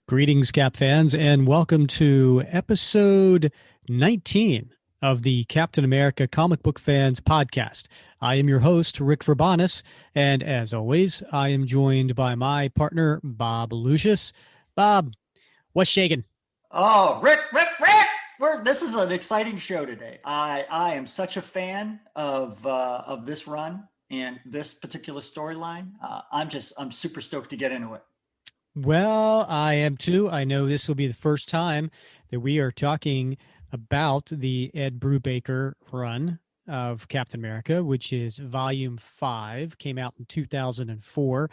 Greetings, Cap fans, and welcome to episode 19 of the Captain America Comic Book Fans podcast. I am your host, Rick Verbanis, and as always, I am joined by my partner, Bob Lucius. Bob, what's shaking? Oh, Rick! This is an exciting show today. I am such a fan of this run and this particular storyline. I'm super stoked to get into it. Well, I am too. I know this will be the first time that we are talking about the Ed Brubaker run of Captain America, which is Volume 5, came out in 2004.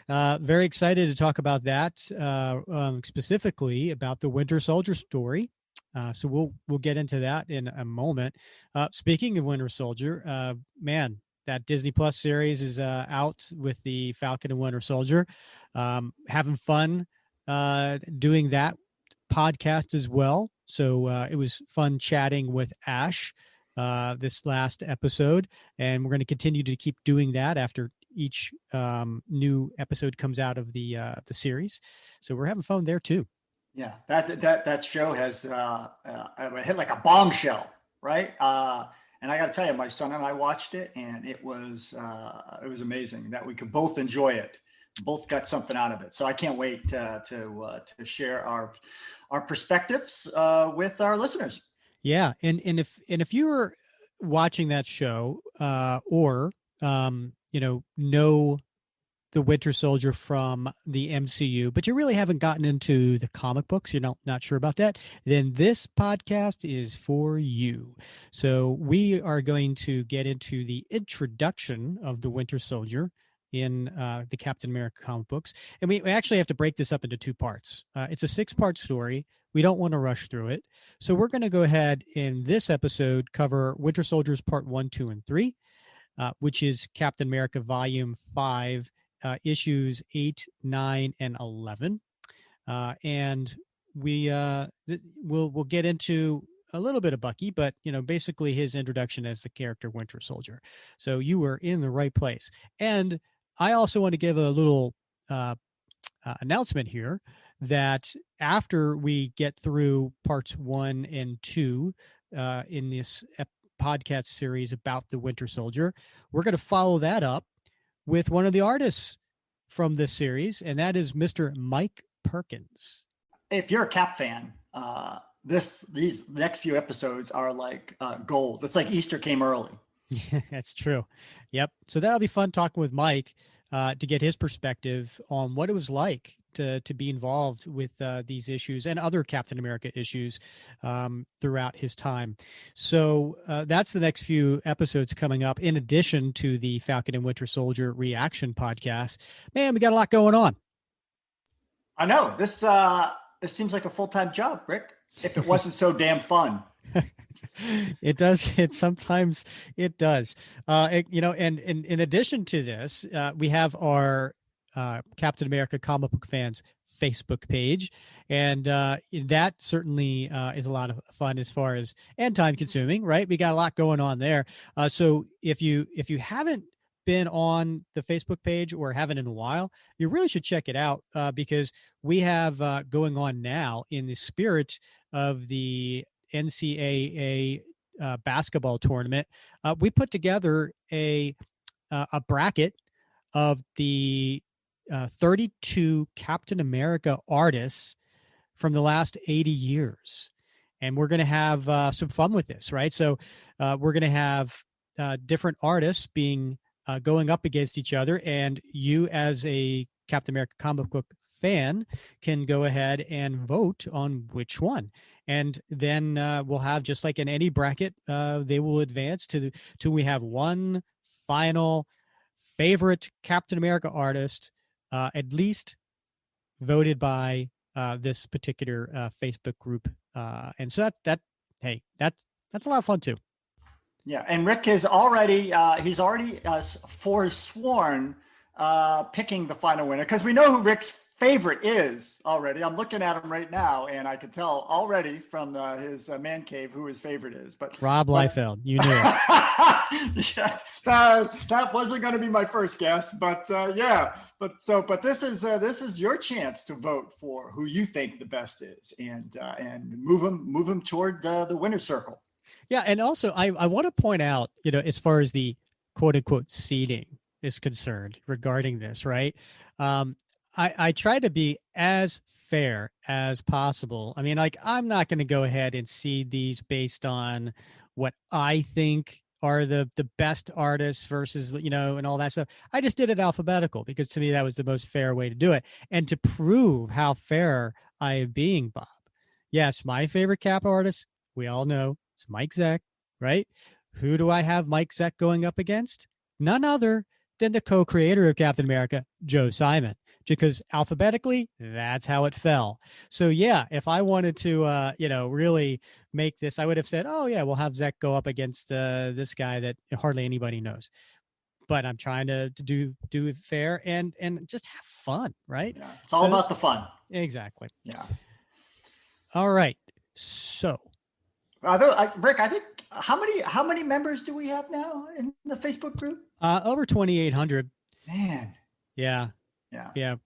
Very excited to talk about that, specifically about the Winter Soldier story. So we'll get into that in a moment. Speaking of Winter Soldier, man, that Disney Plus series is out with the Falcon and Winter Soldier. Having fun doing that podcast as well. So it was fun chatting with Ash this last episode, and we're going to continue to keep doing that after each new episode comes out of the series. So we're having fun there too. Yeah, that show has hit like a bombshell, right? And I got to tell you, my son and I watched it, and it was amazing that we could both enjoy it. Both got something out of it. So I can't wait to share our perspectives with our listeners. Yeah, and if you were watching that show or know the Winter Soldier from the MCU, but you really haven't gotten into the comic books, you're not sure about that, then this podcast is for you. So we are going to get into the introduction of the Winter Soldier in the Captain America comic books. And we actually have to break this up into two parts. It's a 6-part story. We don't want to rush through it. So we're going to go ahead in this episode cover Winter Soldiers Part 1, 2, and 3, which is Captain America Volume 5, issues 8, 9, and 11. And we'll get into a little bit of Bucky, but basically his introduction as the character Winter Soldier. So you were in the right place. And I also want to give a little announcement here that after we get through parts 1 and 2 in this podcast series about the Winter Soldier, we're going to follow that up with one of the artists from this series, and that is Mr. Mike Perkins. If you're a Cap fan, these next few episodes are like gold. It's like Easter came early. Yeah, that's true. Yep. So that'll be fun talking with Mike to get his perspective on what it was like to be involved with these issues and other Captain America issues throughout his time. So that's the next few episodes coming up, in addition to the Falcon and Winter Soldier reaction podcast. Man, we got a lot going on. I know. This seems like a full-time job, Rick, if it wasn't so damn fun. It does. Sometimes it does. And in addition to this, we have our Captain America Comic Book Fans Facebook page, and that certainly is a lot of fun as far as and time consuming, right? We got a lot going on there. So if you haven't been on the Facebook page or haven't in a while, you really should check it out because we have going on now in the spirit of the NCAA basketball tournament. We put together a bracket of the 32 Captain America artists from the last 80 years. And we're going to have some fun with this, right? So we're going to have different artists going up against each other. And you as a Captain America comic book fan can go ahead and vote on which one. And then we'll have, just like in any bracket, they will advance to we have one final favorite Captain America artist, at least voted by this particular Facebook group. And so that's a lot of fun too. Yeah, and Rick is already forsworn picking the final winner, because we know who Rick's favorite is already. I'm looking at him right now, and I can tell already from his man cave who his favorite is. Rob Liefeld, you knew it. Yeah, that wasn't going to be my first guess, but yeah. But this is your chance to vote for who you think the best is, and move them toward the winner's circle. Yeah, and also I want to point out, as far as the quote unquote seeding is concerned regarding this, right? I try to be as fair as possible. I mean, like, I'm not going to go ahead and seed these based on what I think are the best artists versus, and all that stuff. I just did it alphabetical because to me that was the most fair way to do it. And to prove how fair I am being, Bob. Yes, my favorite Cap artist, we all know, it's Mike Zeck, right? Who do I have Mike Zeck going up against? None other than the co-creator of Captain America, Joe Simon, because alphabetically, that's how it fell. So yeah, if I wanted to, really make this, I would have said, oh yeah, we'll have Zeck go up against this guy that hardly anybody knows. But I'm trying to do it fair and just have fun, right? Yeah, it's all about the fun. Exactly. Yeah. All right. So, Rick, I think how many members do we have now in the Facebook group? Over 2,800. Man. Yeah.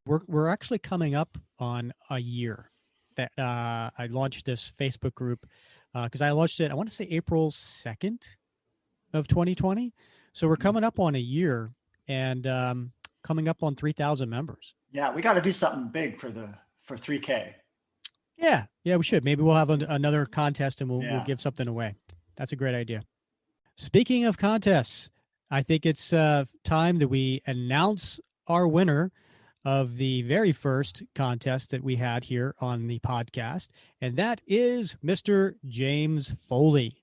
We're actually coming up on a year that I launched this Facebook group because I launched it, I want to say April 2nd of 2020. So we're coming up on a year and coming up on 3,000 members. Yeah, we got to do something big for 3K. Yeah, we should. Maybe we'll have another contest and we'll give something away. That's a great idea. Speaking of contests, I think it's time that we announce our winner of the very first contest that we had here on the podcast, and that is Mr. James Foley.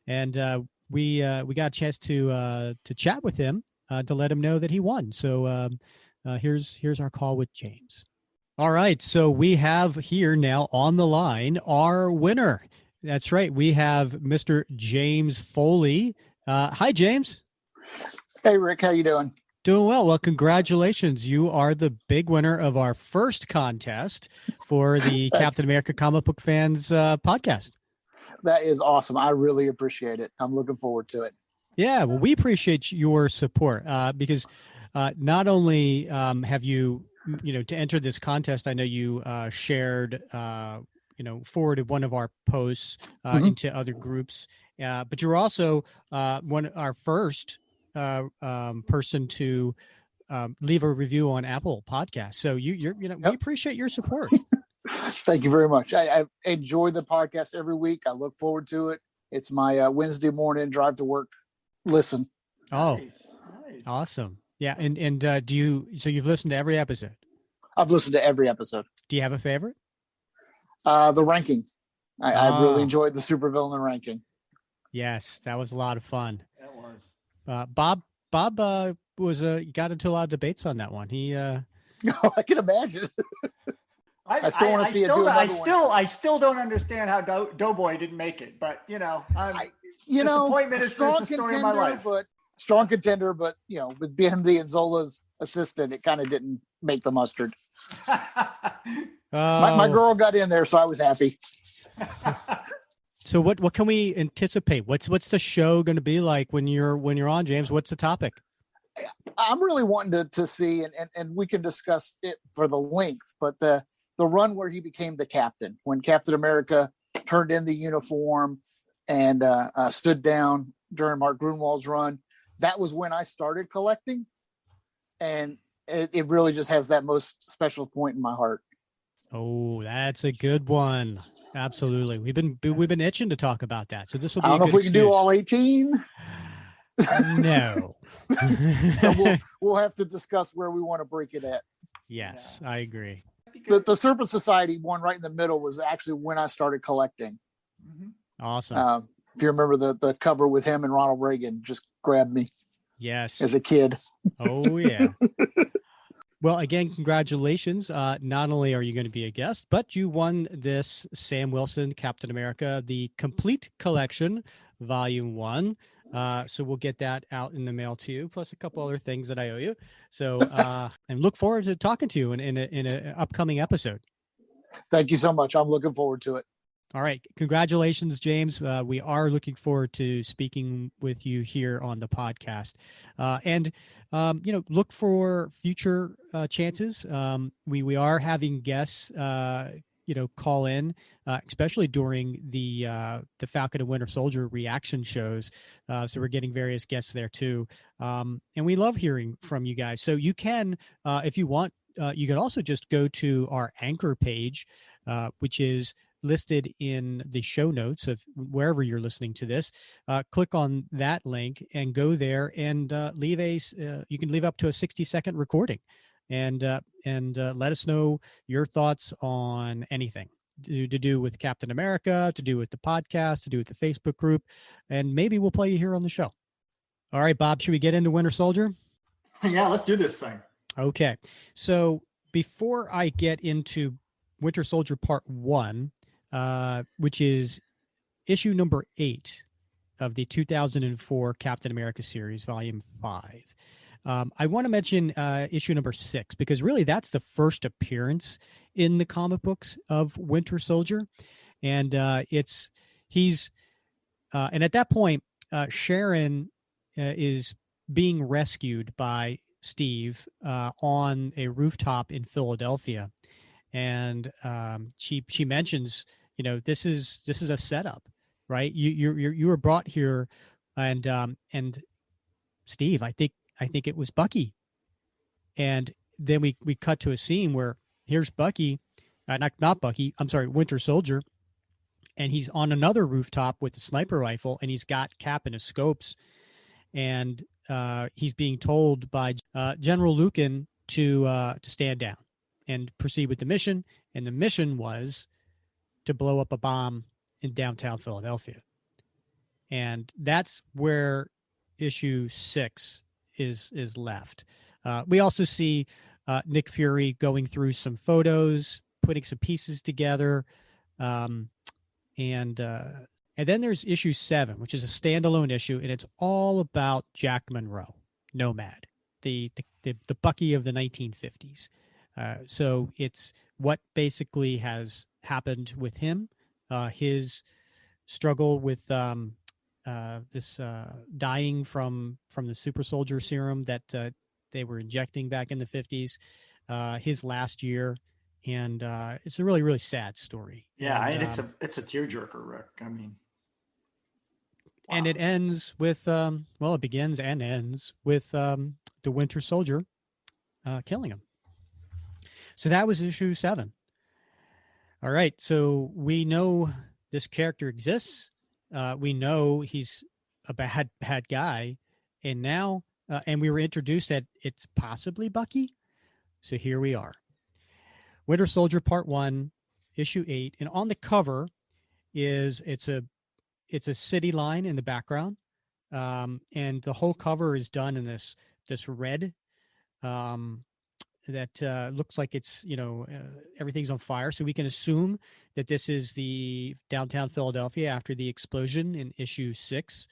And we got a chance to chat with him to let him know that he won. So here's our call with James. All right, so we have here now on the line our winner. That's right, we have Mr. James Foley. Hi, James. Hey, Rick, how you doing? Doing well. Well, congratulations. You are the big winner of our first contest for the Captain America Comic Book Fans podcast. That is awesome. I really appreciate it. I'm looking forward to it. Yeah, well, we appreciate your support because not only have you, to enter this contest, I know you shared, forwarded one of our posts into other groups, but you're also our first person to leave a review on Apple Podcasts. So we appreciate your support. Thank you very much. I enjoy the podcast every week. I look forward to it. It's my Wednesday morning drive to work listen. Oh, nice. Awesome. Yeah. And so you've listened to every episode? I've listened to every episode. Do you have a favorite? The ranking. I really enjoyed the supervillain ranking. Yes, that was a lot of fun. That was. Bob was got into a lot of debates on that one. He I can imagine. I still want to see it. I still don't understand how Doughboy didn't make it, but disappointment is the story of my life. But strong contender, but with BMD and Zola's assistant, it kind of didn't make the mustard. My girl got in there, so I was happy. So what can we anticipate? What's the show going to be like when you're on, James? What's the topic? I'm really wanting to see, and we can discuss it for the length, but the run where he became the captain, when Captain America turned in the uniform and stood down during Mark Gruenwald's run, that was when I started collecting, and it really just has that most special point in my heart. Oh, that's a good one. Absolutely. We've been itching to talk about that. So this will be. I don't know if we can do all 18. No. So we'll have to discuss where we want to break it at. Yes, I agree. The Serpent Society one right in the middle was actually when I started collecting. Awesome. If you remember the cover with him and Ronald Reagan, just grabbed me. Yes. As a kid. Oh yeah. Well, again, congratulations. Not only are you going to be a guest, but you won this Sam Wilson Captain America, the Complete Collection, Volume 1. So we'll get that out in the mail to you, plus a couple other things that I owe you. So and look forward to talking to you in an upcoming episode. Thank you so much. I'm looking forward to it. All right. Congratulations, James. We are looking forward to speaking with you here on the podcast. And look for future chances. We are having guests, call in, especially during the Falcon and Winter Soldier reaction shows. So we're getting various guests there too. And we love hearing from you guys. So you can, if you want, you can also just go to our Anchor page, which is listed in the show notes of wherever you're listening to this. Click on that link and go there and leave you can leave up to a 60-second recording and let us know your thoughts on anything to do with Captain America, to do with the podcast, to do with the Facebook group, and maybe we'll play you here on the show. All right, Bob, should we get into Winter Soldier? Yeah, let's do this thing. Okay. So before I get into Winter Soldier Part 1, which is issue number 8 of the 2004 Captain America series, Volume 5. I want to mention issue number 6 because really that's the first appearance in the comic books of Winter Soldier, and and at that point, Sharon is being rescued by Steve on a rooftop in Philadelphia. And she mentions, this is a setup, right? You were brought here, and Steve, I think it was Bucky, and then we cut to a scene where here's Bucky, not Bucky, I'm sorry, Winter Soldier, and he's on another rooftop with a sniper rifle, and he's got Cap in his scopes, and he's being told by General Lucan to stand down and proceed with the mission. And the mission was to blow up a bomb in downtown Philadelphia. And that's where issue 6 is left. We also see Nick Fury going through some photos, putting some pieces together. And then there's issue 7, which is a standalone issue, and it's all about Jack Monroe, Nomad, the Bucky of the 1950s. So it's what basically has happened with him, his struggle with this dying from the super soldier serum that they were injecting back in the 50s, his last year. And it's a really, really sad story. Yeah, and it's a tearjerker, Rick. I mean, wow. And it ends with it begins and ends with the Winter Soldier killing him. So that was issue 7. All right. So we know this character exists. We know he's a bad guy. And now, and we were introduced that it's possibly Bucky. So here we are. Winter Soldier Part 1, issue 8. And on the cover it's a city line in the background. And the whole cover is done in this red, that looks like it's, everything's on fire. So we can assume that this is the downtown Philadelphia after the explosion in issue 6.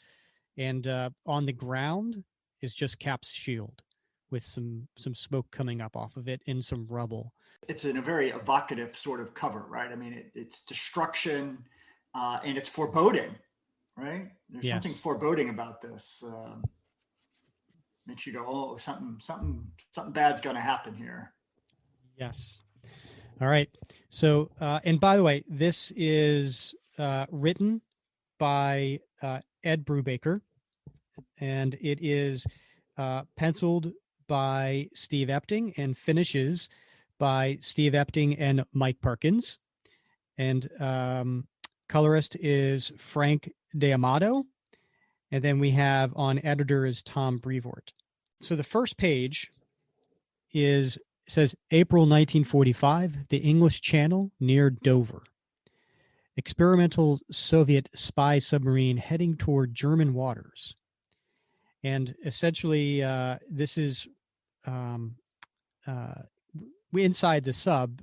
And on the ground is just Cap's shield with some smoke coming up off of it and some rubble. It's in a very evocative sort of cover, right? I mean, it's destruction and it's foreboding, right? There's something foreboding about this. Makes you go, oh, something bad's going to happen here. Yes. All right. So, and by the way, this is written by Ed Brubaker, and it is penciled by Steve Epting and finishes by Steve Epting and Mike Perkins. And colorist is Frank D'Amato. And then we have on editor is Tom Brevoort. So the first page says April 1945, the English Channel near Dover. Experimental Soviet spy submarine heading toward German waters. And essentially, this is inside the sub.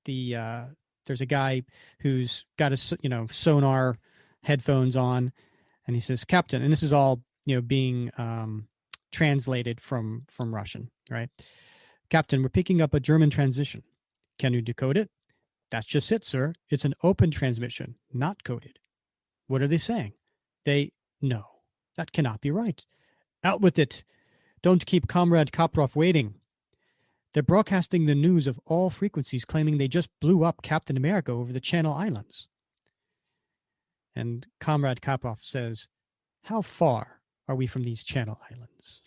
There's a guy who's got a sonar headphones on, And he says, Captain, and this is all, being translated from Russian, right? Captain, we're picking up a German transmission. Can you decode it? That's just it, sir. It's an open transmission, not coded. What are they saying? No, that cannot be right. Out with it. Don't keep Comrade Koproff waiting. They're broadcasting the news of all frequencies claiming they just blew up Captain America over the Channel Islands. And Comrade Koproff says, how far are we from these Channel Islands?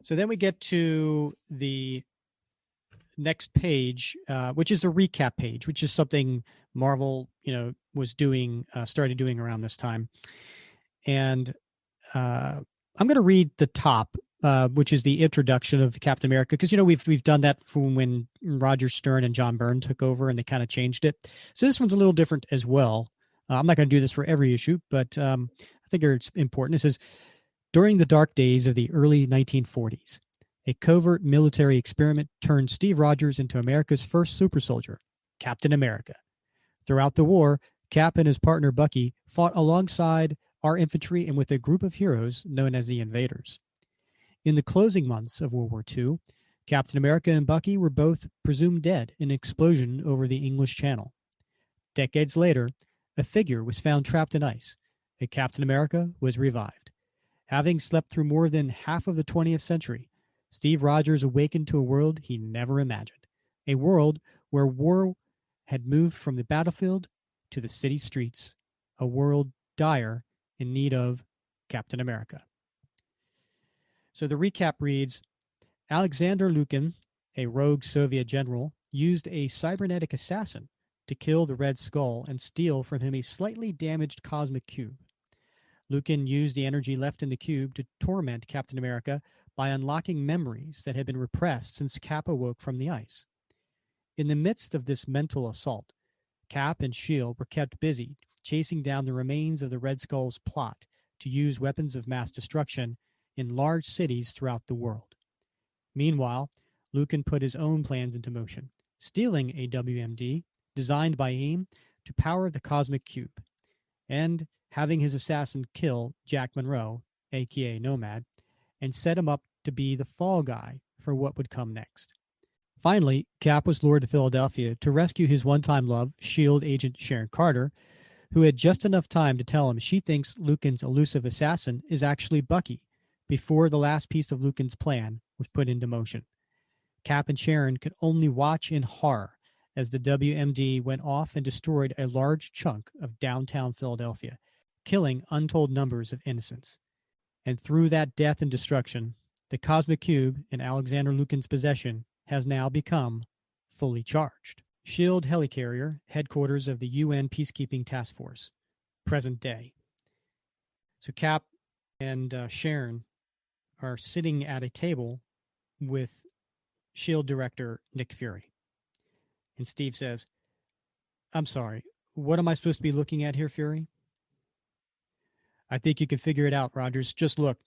So then we get to the next page, which is a recap page, which is something Marvel, was doing, started doing around this time. And I'm going to read the top, which is the introduction of the Captain America, because we've done that from when Roger Stern and John Byrne took over, and they kind of changed it. So this one's a little different as well. I'm not going to do this for every issue, but I think it's important. It says, during the dark days of the early 1940s, a covert military experiment turned Steve Rogers into America's first super soldier, Captain America. Throughout the war, Cap and his partner Bucky fought alongside our infantry and with a group of heroes known as the Invaders. In the closing months of World War II, Captain America and Bucky were both presumed dead in an explosion over the English Channel. Decades later, a figure was found trapped in ice, and Captain America was revived. Having slept through more than half of the 20th century, Steve Rogers awakened to a world he never imagined, a world where war had moved from the battlefield to the city streets, a world dire in need of Captain America. So the recap reads, Alexander Lukin, a rogue Soviet general, used a cybernetic assassin to kill the Red Skull and steal from him a slightly damaged cosmic cube. Lukin used the energy left in the cube to torment Captain America by unlocking memories that had been repressed since Cap awoke from the ice. In the midst of this mental assault, Cap and S.H.I.E.L.D. were kept busy chasing down the remains of the Red Skull's plot to use weapons of mass destruction in large cities throughout the world. Meanwhile, Lukin put his own plans into motion, stealing a WMD designed by AIM to power the cosmic cube, and having his assassin kill Jack Monroe, aka Nomad, and set him up to be the fall guy for what would come next. Finally, Cap was lured to Philadelphia to rescue his one-time love, S.H.I.E.L.D. agent Sharon Carter, who had just enough time to tell him she thinks Lukin's elusive assassin is actually Bucky, before the last piece of Lukin's plan was put into motion. Cap and Sharon could only watch in horror as the WMD went off and destroyed a large chunk of downtown Philadelphia, killing untold numbers of innocents. And through that death and destruction, the Cosmic Cube in Alexander Lukin's possession has now become fully charged. S.H.I.E.L.D. helicarrier, headquarters of the UN Peacekeeping Task Force, present day. So Cap and Sharon are sitting at a table with S.H.I.E.L.D. director Nick Fury. And Steve says, I'm sorry, what am I supposed to be looking at here, Fury? I think you can figure it out, Rogers. Just look.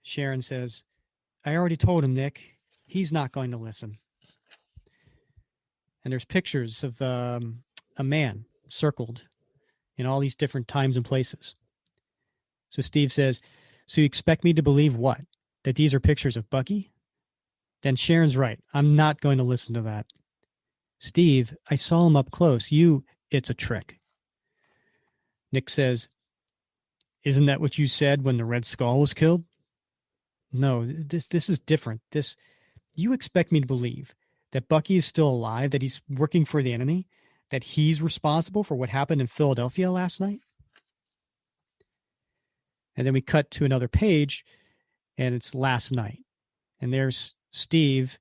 Sharon says, I already told him, Nick. He's not going to listen. And there's pictures of a man circled in all these different times and places. So Steve says, so you expect me to believe what? That these are pictures of Bucky? Then Sharon's right. I'm not going to listen to that. Steve, I saw him up close. It's a trick. Nick says, isn't that what you said when the Red Skull was killed? No, this is different. You expect me to believe that Bucky is still alive, that he's working for the enemy, that he's responsible for what happened in Philadelphia last night? And then we cut to another page, and it's last night. And there's Steve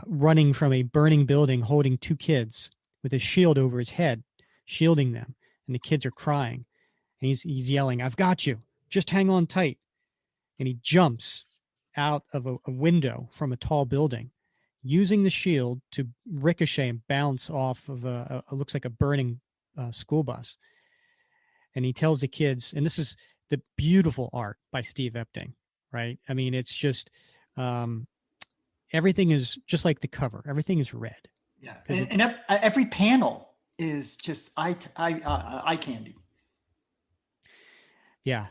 running from a burning building holding two kids with a shield over his head, shielding them. And the kids are crying. And he's yelling, I've got you. Just hang on tight. And he jumps out of a window from a tall building, using the shield to ricochet and bounce off of looks like a burning school bus. And he tells the kids, and this is the beautiful art by Steve Epting, right? I mean, it's just everything is just like the cover. Everything is red. Yeah, and every panel is just eye candy. Yeah.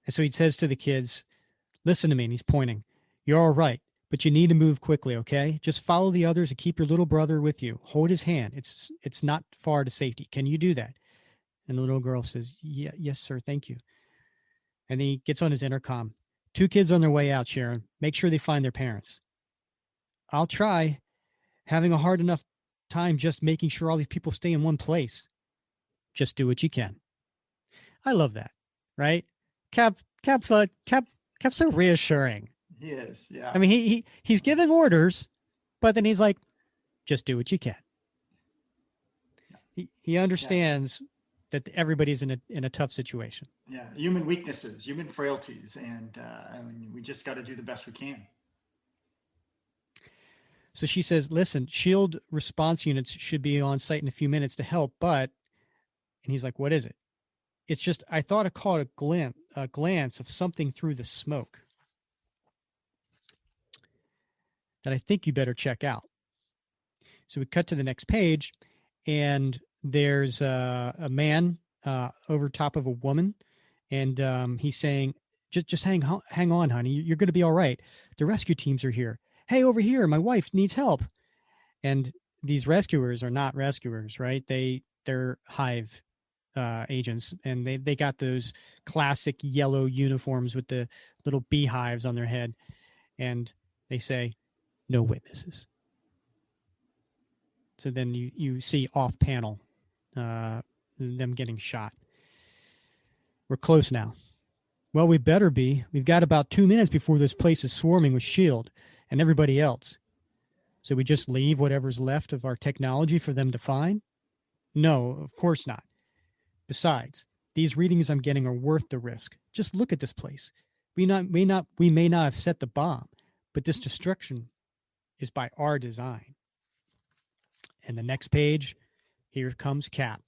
And so he says to the kids, listen to me. And he's pointing. You're all right, but you need to move quickly, okay? Just follow the others and keep your little brother with you. Hold his hand. It's not far to safety. Can you do that? And the little girl says, yeah, yes, sir. Thank you. And he gets on his intercom. 2 kids on their way out, Sharon. Make sure they find their parents. I'll try. Having a hard enough time just making sure all these people stay in one place. Just do what you can. I love that, right? Cap's so reassuring. He is, yeah. I mean, he's giving orders, but then he's like, just do what you can. He understands that everybody's in a tough situation. Yeah, human weaknesses, human frailties, and I mean, we just got to do the best we can. So she says, listen, shield response units should be on site in a few minutes to help, but, and he's like, what is it? It's just, I thought I caught a glance of something through the smoke that I think you better check out. So we cut to the next page, and there's a man over top of a woman, and he's saying, just hang on, honey. You're going to be all right. The rescue teams are here. Hey, over here, my wife needs help. And these rescuers are not rescuers, right? They're hive agents, and they got those classic yellow uniforms with the little beehives on their head, and they say, no witnesses. So then you see off panel them getting shot. We're close now. Well, we better be. We've got about 2 minutes before this place is swarming with S.H.I.E.L.D. and everybody else. So we just leave whatever's left of our technology for them to find? No, of course not. Besides, these readings I'm getting are worth the risk. Just look at this place. We may not have set the bomb, but this destruction is by our design. And the next page, here comes Cap,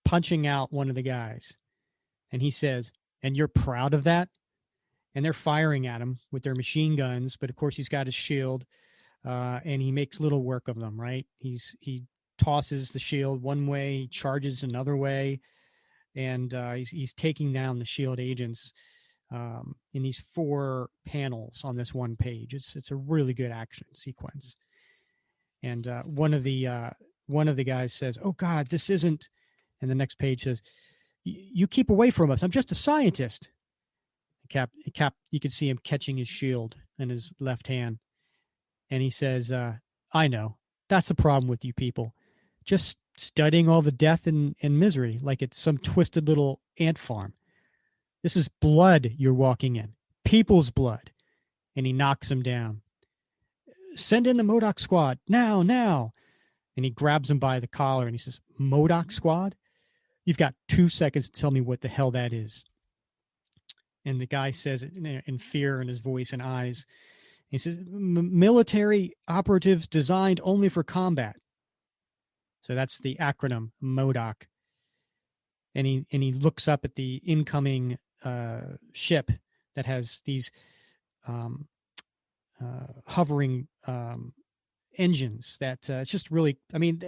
punching out one of the guys. And he says, and you're proud of that? And they're firing at him with their machine guns, but of course he's got his shield, and he makes little work of them, right? He tosses the shield one way, he charges another way, and he's taking down the shield agents in these 4 panels on this one page. It's a really good action sequence. And one of the guys says, "Oh God, this isn't." And the next page says, "You keep away from us. I'm just a scientist." Cap, you can see him catching his shield in his left hand, and he says, "I know. That's the problem with you people. Just studying all the death and misery like it's some twisted little ant farm. This is blood you're walking in, people's blood." And he knocks him down. "Send in the MODOK squad now. And he grabs him by the collar and he says, "MODOK squad? You've got 2 seconds to tell me what the hell that is." And the guy says it in fear in his voice and eyes. He says, "Military operatives designed only for combat." So that's the acronym MODOK. And he looks up at the incoming ship that has these hovering engines that it's just really, I mean,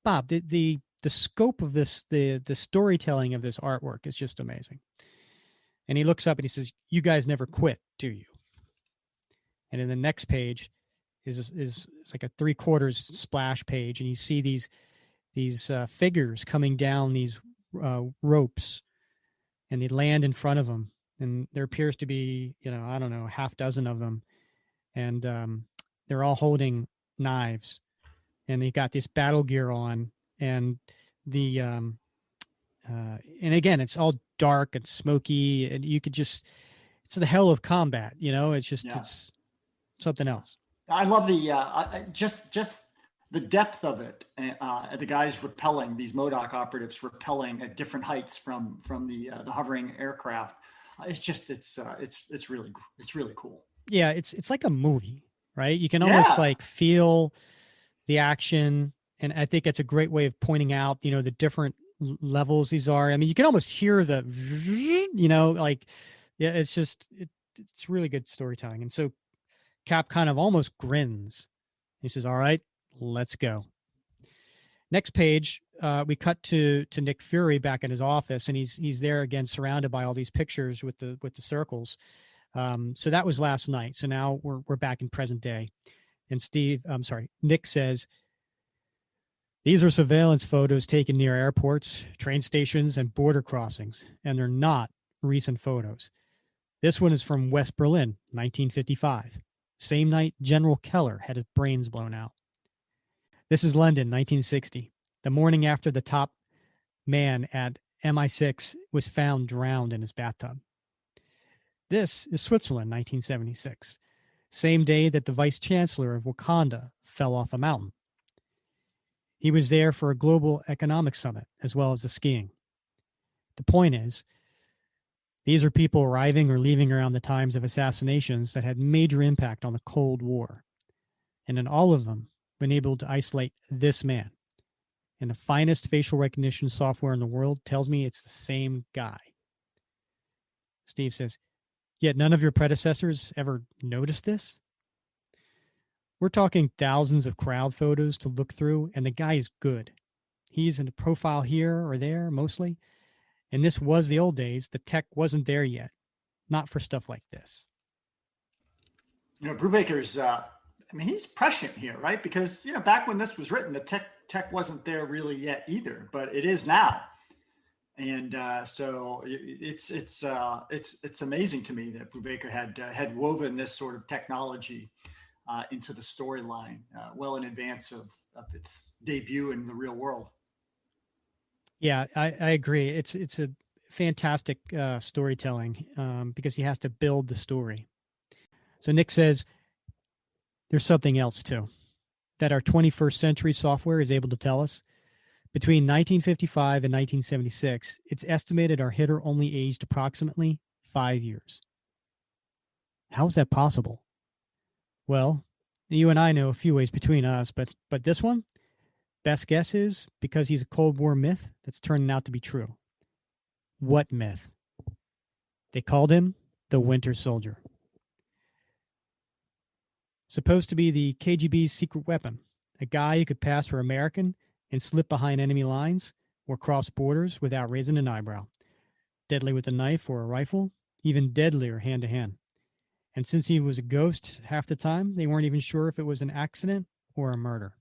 Bob, the scope of this, the storytelling of this artwork is just amazing. And he looks up and he says, "You guys never quit, do you?" And in the next page is like a 3/4 splash page, and you see these figures coming down these ropes, and they land in front of them, and there appears to be, I don't know, half dozen of them, and they're all holding knives, and they got this battle gear on, and the and again, it's all dark and smoky, and you could just, it's the hell of combat, it's just, it's something else. I love the just the depth of it. The guys repelling, these MODOK operatives repelling at different heights from the hovering aircraft. It's really cool. Yeah, it's like a movie, right? You can almost like feel the action, and I think it's a great way of pointing out, the different levels these are. I mean, you can almost hear the, like, yeah, it's really good storytelling. And so Cap kind of almost grins. He says, "All right, let's go." Next page, we cut to Nick Fury back in his office, and he's there again, surrounded by all these pictures with the circles. So that was last night. So now we're back in present day, and Nick says, these are surveillance photos taken near airports, train stations, and border crossings, and they're not recent photos. This one is from West Berlin, 1955. Same night General Keller had his brains blown out. This is London, 1960, the morning after the top man at MI6 was found drowned in his bathtub. This is Switzerland, 1976, same day that the vice chancellor of Wakanda fell off a mountain. He was there for a global economic summit as well as the skiing. The point is, these are people arriving or leaving around the times of assassinations that had major impact on the Cold War. And in all of them, been able to isolate this man. And the finest facial recognition software in the world tells me it's the same guy. Steve says, yet none of your predecessors ever noticed this? We're talking thousands of crowd photos to look through, and the guy is good. He's in a profile here or there, mostly. And this was the old days. The tech wasn't there yet. Not for stuff like this. Brubaker's, he's prescient here, right? Because, back when this was written, the tech wasn't there really yet either, but it is now. And so it's amazing to me that Brubaker had woven this sort of technology into the storyline well in advance of its debut in the real world. Yeah, I agree. It's a fantastic storytelling because he has to build the story. So Nick says there's something else too that our 21st century software is able to tell us. Between 1955 and 1976, it's estimated our hitter only aged approximately 5 years. How is that possible? Well, you and I know a few ways between us, but this one, best guess is because he's a Cold War myth that's turning out to be true. What myth? They called him the Winter Soldier. Supposed to be the KGB's secret weapon, a guy who could pass for American and slip behind enemy lines or cross borders without raising an eyebrow. Deadly with a knife or a rifle, even deadlier hand to hand. And since he was a ghost half the time, they weren't even sure if it was an accident or a murder.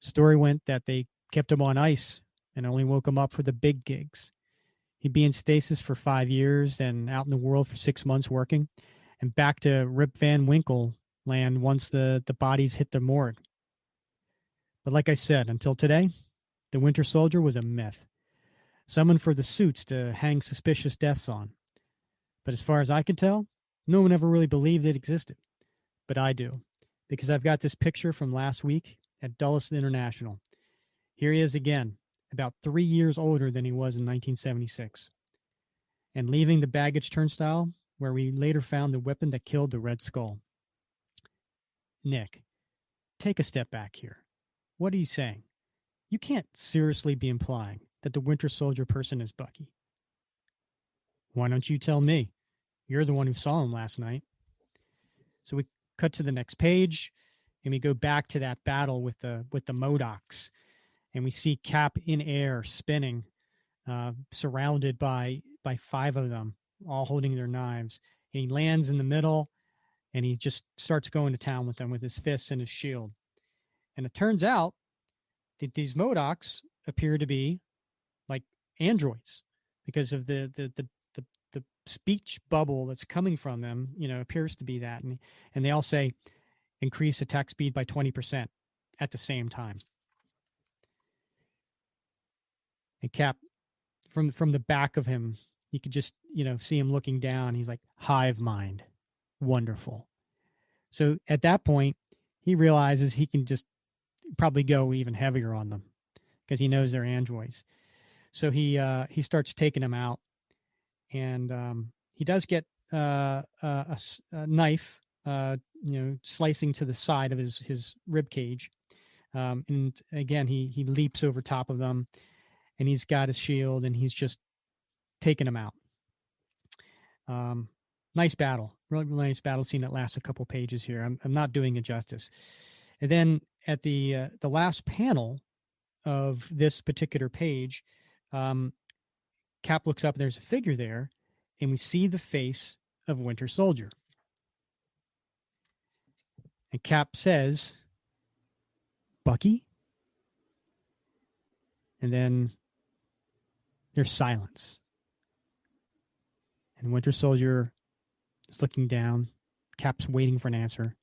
Story went that they kept him on ice and only woke him up for the big gigs. He'd be in stasis for 5 years and out in the world for 6 months working, and back to Rip Van Winkle land once the bodies hit the morgue. But like I said, until today, the Winter Soldier was a myth. Someone for the suits to hang suspicious deaths on. But as far as I can tell, no one ever really believed it existed. But I do, because I've got this picture from last week at Dulles International. Here he is again, about 3 years older than he was in 1976. And leaving the baggage turnstile, where we later found the weapon that killed the Red Skull. Nick, take a step back here. What are you saying? You can't seriously be implying that the Winter Soldier person is Bucky. Why don't you tell me? You're the one who saw him last night. So we cut to the next page, and we go back to that battle with the Modocs, and we see Cap in air spinning, surrounded by 5 of them, all holding their knives. And he lands in the middle, and he just starts going to town with them with his fists and his shield. And it turns out that these Modocs appear to be like androids because of the speech bubble that's coming from them, appears to be that. And they all say increase attack speed by 20% at the same time. And Cap, from the back of him, you could just, see him looking down. He's like, hive mind. Wonderful. So at that point, he realizes he can just probably go even heavier on them because he knows they're androids. So he starts taking them out, and he does get a knife, slicing to the side of his rib cage. And again, he leaps over top of them, and he's got his shield, and he's just taking them out. Nice battle, really, really nice battle scene that lasts a couple pages here. I'm not doing it justice. And then at the last panel of this particular page, Cap looks up and there's a figure there, and we see the face of Winter Soldier. And Cap says, "Bucky?" And then there's silence. And Winter Soldier is looking down. Cap's waiting for an answer.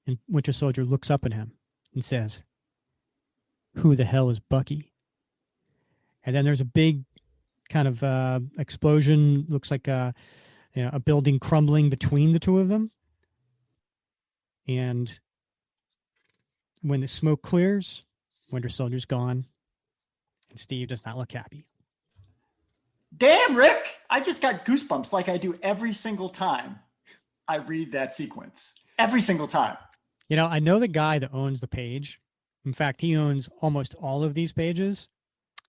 And Winter Soldier looks up at him and says, "Who the hell is Bucky?" And then there's a big kind of explosion. Looks like a building crumbling between the two of them. And when the smoke clears, Winter Soldier's gone, and Steve does not look happy. Damn, Rick! I just got goosebumps like I do every single time I read that sequence. Every single time. I know the guy that owns the page. In fact, he owns almost all of these pages,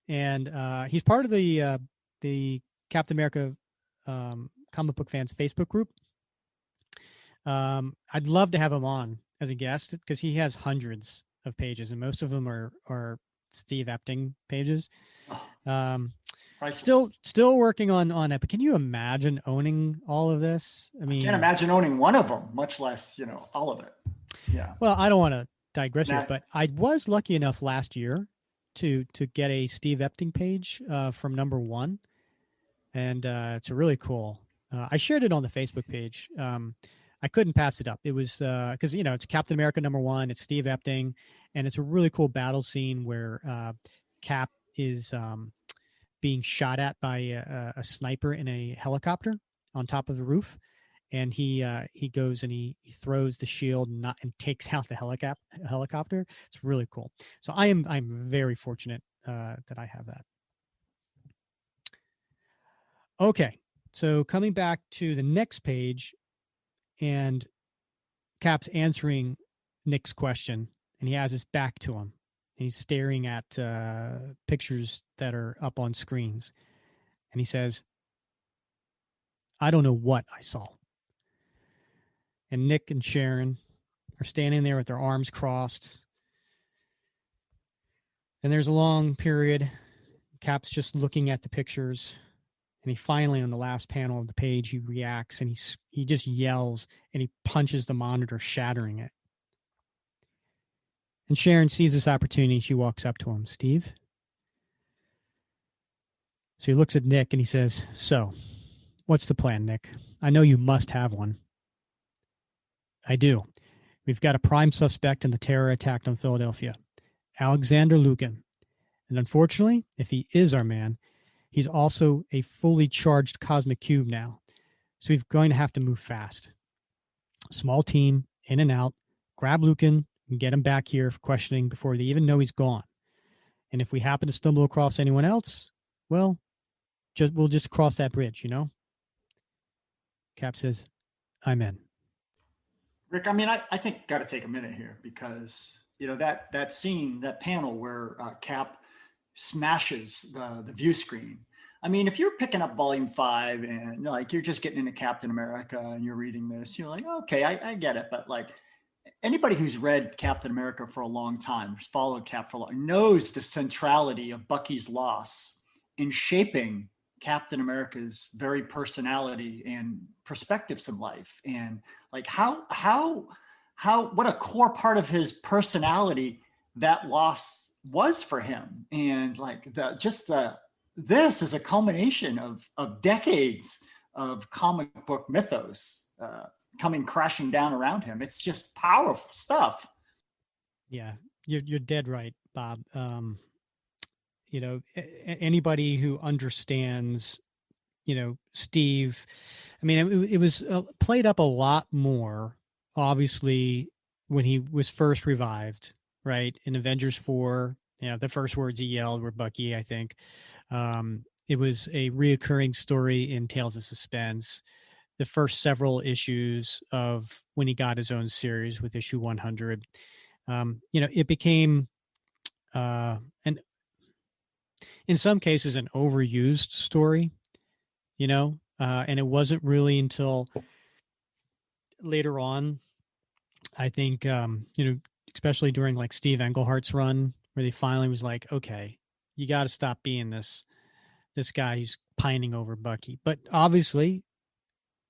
and he's part of the Captain America comic book fans Facebook group. I'd love to have him on as a guest because he has hundreds of pages, and most of them are Steve Epting pages. Still working on it. But can you imagine owning all of this? I mean, I can't imagine owning one of them, much less all of it. Yeah. Well, I don't want to digress here, but I was lucky enough last year to get a Steve Epting page from number 1, and it's really cool. I shared it on the Facebook page. I couldn't pass it up. It was because it's Captain America number 1. It's Steve Epting, and it's a really cool battle scene where Cap is being shot at by a sniper in a helicopter on top of the roof, and he goes and he throws the shield and takes out the helicopter. It's really cool. So I'm very fortunate that I have that. Okay, so coming back to the next page, and Cap's answering Nick's question, and he has his back to him. He's staring at pictures that are up on screens. And he says, "I don't know what I saw." And Nick and Sharon are standing there with their arms crossed. And there's a long period. Cap's just looking at the pictures. And he finally, on the last panel of the page, he reacts and he just yells and he punches the monitor, shattering it. And Sharon sees this opportunity. She walks up to him. "Steve?" So he looks at Nick and he says, "So, what's the plan, Nick? I know you must have one." "I do. We've got a prime suspect in the terror attack on Philadelphia, Alexander Lukin. And unfortunately, if he is our man, he's also a fully charged cosmic cube now. So we're going to have to move fast. Small team, in and out, grab Lukin and get him back here for questioning before they even know he's gone. And if we happen to stumble across anyone else, well, we'll just cross that bridge, Cap says, "I'm in." Rick, I mean, I think got to take a minute here because, that scene, that panel where Cap smashes the view screen. I mean, if you're picking up Vol.5 and you're just getting into Captain America and you're reading this, you're like, okay, I get it. But anybody who's read Captain America for a long time, who's followed Cap for a long, knows the centrality of Bucky's loss in shaping Captain America's very personality and perspectives in life. And how what a core part of his personality that loss was for him. And this is a culmination of decades of comic book mythos coming crashing down around him. It's just powerful stuff. Yeah, you're dead right, Bob. Anybody who understands, Steve, I mean, it was played up a lot more, obviously, when he was first revived, right? In Avengers 4, the first words he yelled were "Bucky," I think. It was a reoccurring story in Tales of Suspense. The first several issues of when he got his own series with issue 100, it became an in some cases an overused story, and it wasn't really until later on I think, especially during like Steve Englehart's run, where they finally was like, okay, you got to stop being this guy who's pining over Bucky. But obviously,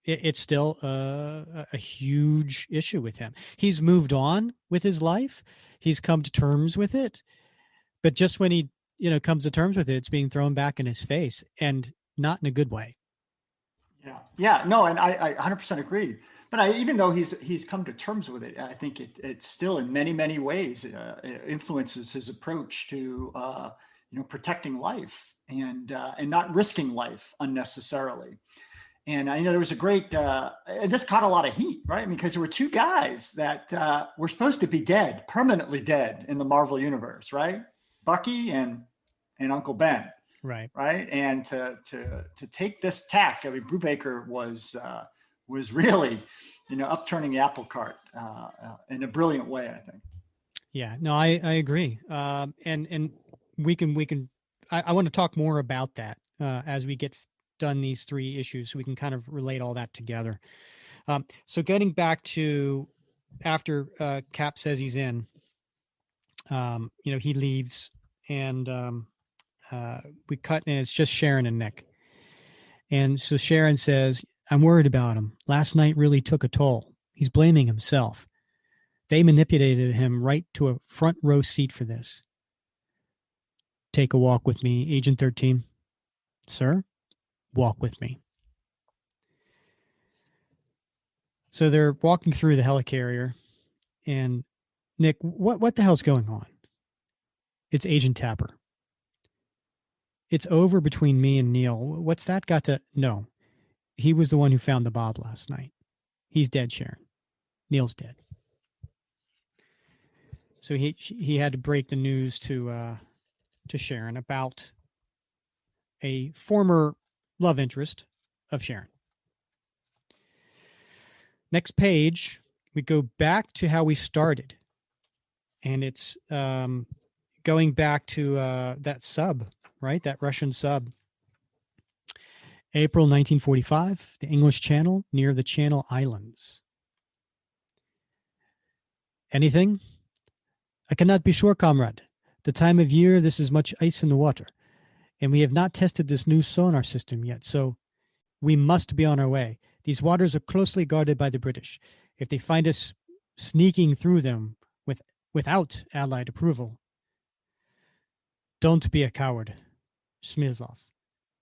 it's still a huge issue with him. He's moved on with his life. He's come to terms with it. But just when he, comes to terms with it, it's being thrown back in his face, and not in a good way. Yeah, yeah, no, and I 100% agree. But even though he's come to terms with it, I think it still, in many many ways, influences his approach to protecting life and not risking life unnecessarily. And I know there was a great, and this caught a lot of heat, right? Because there were two guys that were supposed to be dead, permanently dead in the Marvel universe, right? Bucky and Uncle Ben, Right. right? And to take this tack, I mean, Brubaker was really, upturning the apple cart in a brilliant way, I think. Yeah. No, I agree. And we can. I want to talk more about that as we get done these three issues, so we can kind of relate all that together. So getting back to after Cap says he's in, he leaves, and we cut, and it's just Sharon and Nick. And so Sharon says, I'm worried about him. Last night really took a toll. He's blaming himself. They manipulated him right to a front row seat for this. Take a walk with me, Agent 13. Sir, walk with me. So they're walking through the helicarrier, and Nick, what the hell's going on? It's Agent Tapper. It's over between me and Neil. What's that got to... No, he was the one who found the Bob last night. He's dead, Sharon. Neil's dead. So he had to break the news to Sharon about a former love interest of Sharon. Next page, we go back to how we started, and it's going back to that sub, right? That Russian sub. April 1945, the English Channel near the Channel Islands. Anything? I cannot be sure, comrade. The time of year, this is much ice in the water, and we have not tested this new sonar system yet, so we must be on our way. These waters are closely guarded by the British. If they find us sneaking through them without Allied approval, don't be a coward. Smilzov.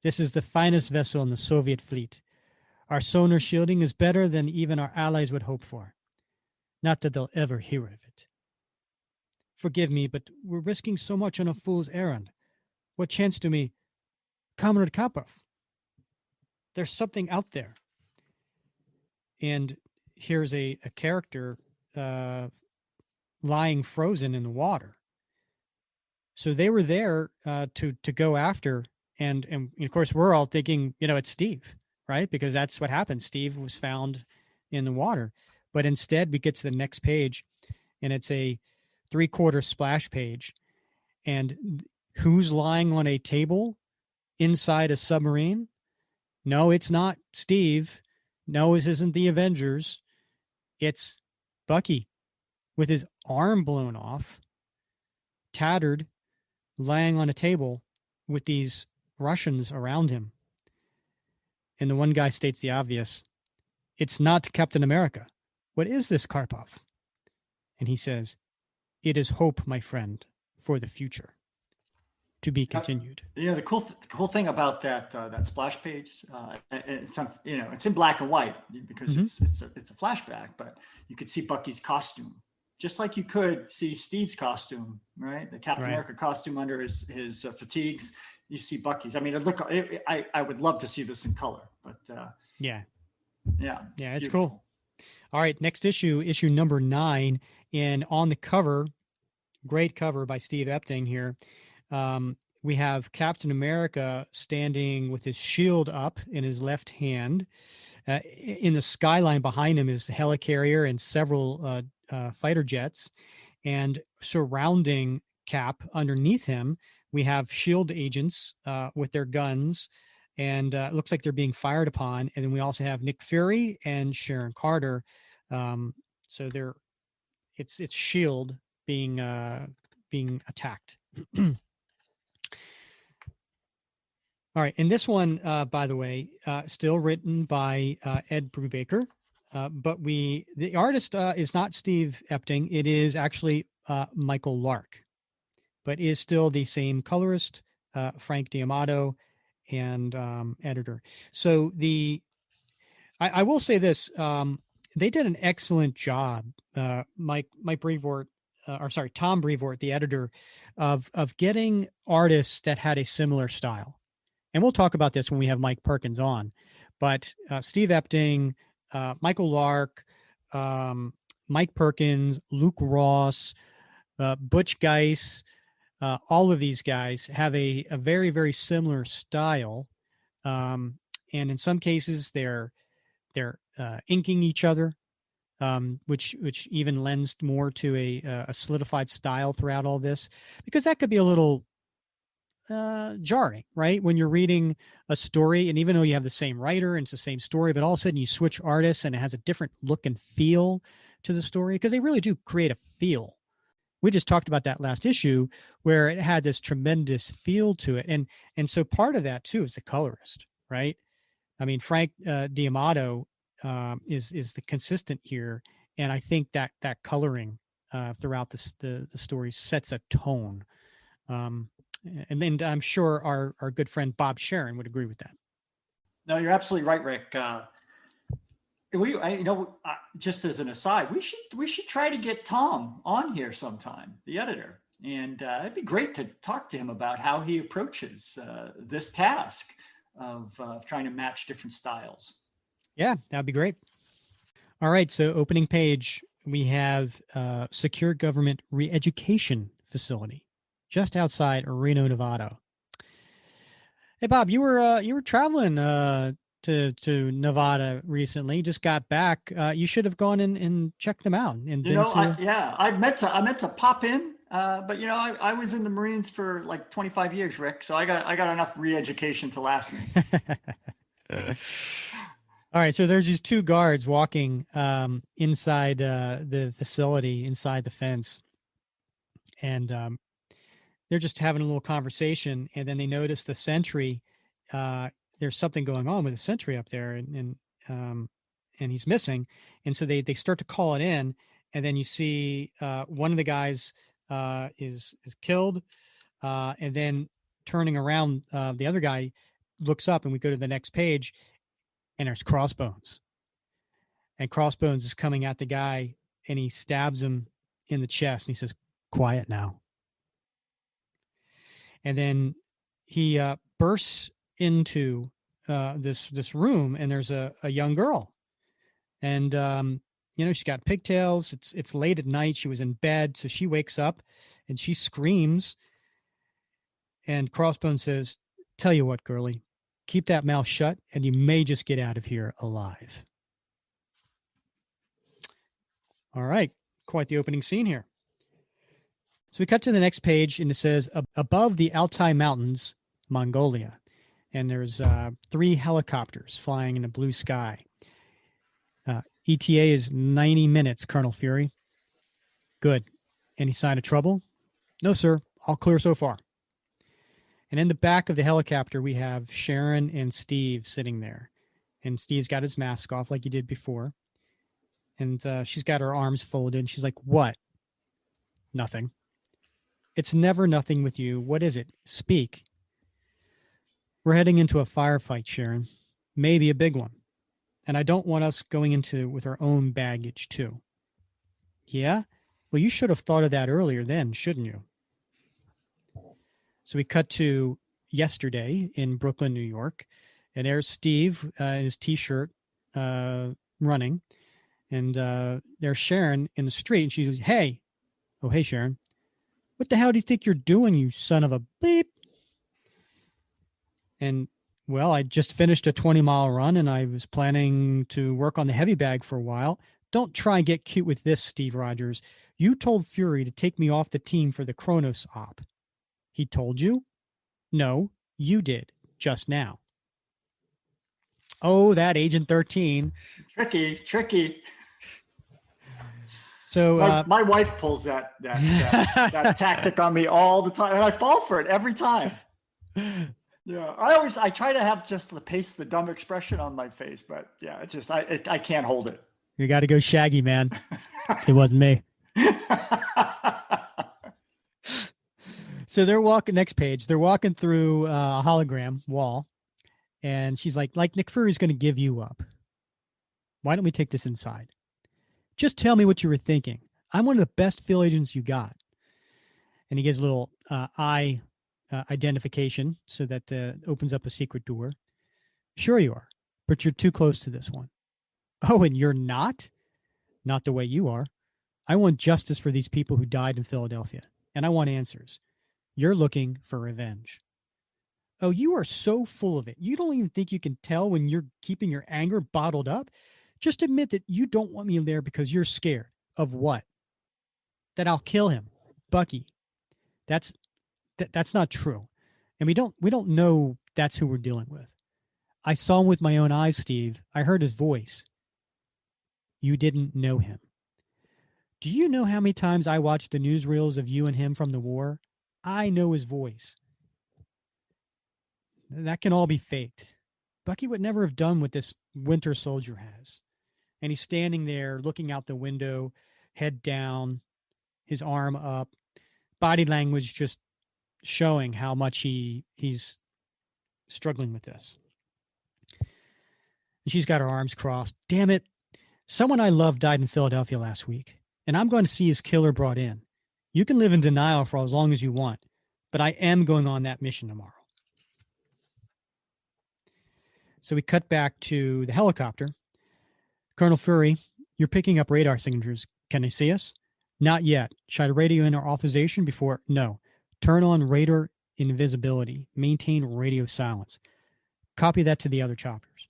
This is the finest vessel in the Soviet fleet. Our sonar shielding is better than even our allies would hope for. Not that they'll ever hear of it. Forgive me, but we're risking so much on a fool's errand. What chance do we... Comrade Kapov, there's something out there. And here's a character lying frozen in the water. So they were there to go after, and of course we're all thinking, it's Steve, right? Because that's what happened. Steve was found in the water. But instead we get to the next page, and it's a 3/4 splash page. And who's lying on a table inside a submarine? No, it's not Steve. No, this isn't the Avengers. It's Bucky with his arm blown off, tattered, lying on a table with these Russians around him. And the one guy states the obvious. It's not Captain America. What is this, Karpov? And he says, it is hope, my friend, for the future. To be continued. The cool thing about that splash page, it's in black and white because it's a flashback, but you could see Bucky's costume, just like you could see Steve's costume, right? The Captain America costume under his fatigues. You see Bucky's. I mean, I would love to see this in color, but it's cool. All right, next issue number 9, and on the cover, great cover by Steve Epting here. We have Captain America standing with his shield up in his left hand. In the skyline behind him is the helicarrier and several fighter jets. And surrounding Cap underneath him, we have shield agents with their guns. And it looks like they're being fired upon. And then we also have Nick Fury and Sharon Carter. So they're its shield being attacked. All right, and this one, by the way, still written by Ed Brubaker, but the artist is not Steve Epting. It is actually Michael Lark, but is still the same colorist, Frank D'Amato, and editor. So I will say this: they did an excellent job. Mike Brevoort, Tom Brevoort, the editor, of getting artists that had a similar style. And we'll talk about this when we have Mike Perkins on. But Steve Epting, Michael Lark, Mike Perkins, Luke Ross, Butch Geis, all of these guys have a very, very similar style. And in some cases, they're inking each other, which even lends more to a solidified style throughout all this, because that could be a little jarring, right? When you're reading a story, and even though you have the same writer and it's the same story, but all of a sudden you switch artists and it has a different look and feel to the story, because they really do create a feel. We just talked about that last issue where it had this tremendous feel to it. And so part of that too is the colorist, right? I mean, Frank D'Amato is the consistent here. And I think that coloring throughout the story sets a tone. And then I'm sure our good friend Bob Sharon would agree with that. No, you're absolutely right, Rick. Just as an aside, we should try to get Tom on here sometime, the editor, and it'd be great to talk to him about how he approaches this task of trying to match different styles. Yeah, that'd be great. All right, so opening page, we have Secure Government Re-Education Facility just outside Reno, Nevada. Hey, Bob, you were traveling to Nevada recently. You just got back. You should have gone in and checked them out. And I meant to pop in, but I was in the Marines for like 25 years, Rick. So I got enough re-education to last me. All right, so there's these two guards walking inside the facility, inside the fence, and they're just having a little conversation, and then they notice the sentry. There's something going on with the sentry up there, and he's missing, and so they start to call it in, and then you see one of the guys is killed, and then turning around, the other guy looks up, and we go to the next page, and there's Crossbones, and Crossbones is coming at the guy, and he stabs him in the chest, and he says, "Quiet now." And then he bursts into this room, and there's a young girl, and she's got pigtails. It's late at night. She was in bed, so she wakes up and she screams. And Crossbones says, "Tell you what, girlie, keep that mouth shut, and you may just get out of here alive." All right, quite the opening scene here. So we cut to the next page, and it says, "Above the Altai Mountains, Mongolia." And there's 3 helicopters flying in the blue sky. ETA is 90 minutes, Colonel Fury. Good. Any sign of trouble? No, sir. All clear so far. And in the back of the helicopter, we have Sharon and Steve sitting there. And Steve's got his mask off like he did before. And she's got her arms folded. And she's like, "What?" "Nothing." "It's never nothing with you. What is it? Speak." "We're heading into a firefight, Sharon. Maybe a big one. And I don't want us going into with our own baggage, too." "Yeah? Well, you should have thought of that earlier then, shouldn't you?" So we cut to yesterday in Brooklyn, New York. And there's Steve in his T-shirt running. And there's Sharon in the street. And she goes, "Hey." "Oh, hey, Sharon. What the hell do you think you're doing, you son of a beep?" And, "Well, I just finished a 20-mile run, and I was planning to work on the heavy bag for a while." "Don't try and get cute with this, Steve Rogers. You told Fury to take me off the team for the Kronos op." "He told you?" "No, you did, just now." Oh, that Agent 13. Tricky. So my wife pulls that tactic on me all the time, and I fall for it every time. Yeah, I try to have just the dumb expression on my face, but yeah, it's just I can't hold it. You got to go Shaggy, man. It wasn't me. So they're walking, next page, they're walking through a hologram wall, and she's like Nick Fury's going to give you up. Why don't we take this inside? Just tell me what you were thinking. I'm one of the best field agents you got. And he gives a little eye identification so that opens up a secret door. Sure you are, but you're too close to this one. Oh, and you're not? Not the way you are. I want justice for these people who died in Philadelphia, and I want answers. You're looking for revenge. Oh, you are so full of it. You don't even think you can tell when you're keeping your anger bottled up? Just admit that you don't want me there because you're scared. Of what? That I'll kill him. Bucky. That's not true. And we don't know that's who we're dealing with. I saw him with my own eyes, Steve. I heard his voice. You didn't know him. Do you know how many times I watched the newsreels of you and him from the war? I know his voice. That can all be faked. Bucky would never have done what this Winter Soldier has. And he's standing there looking out the window, head down, his arm up, body language just showing how much he's struggling with this. And she's got her arms crossed. Damn it. Someone I love died in Philadelphia last week, and I'm going to see his killer brought in. You can live in denial for as long as you want, but I am going on that mission tomorrow. So we cut back to the helicopter. Colonel Fury, you're picking up radar signatures. Can they see us? Not yet. Should I radio in our authorization before? No. Turn on radar invisibility. Maintain radio silence. Copy that to the other choppers.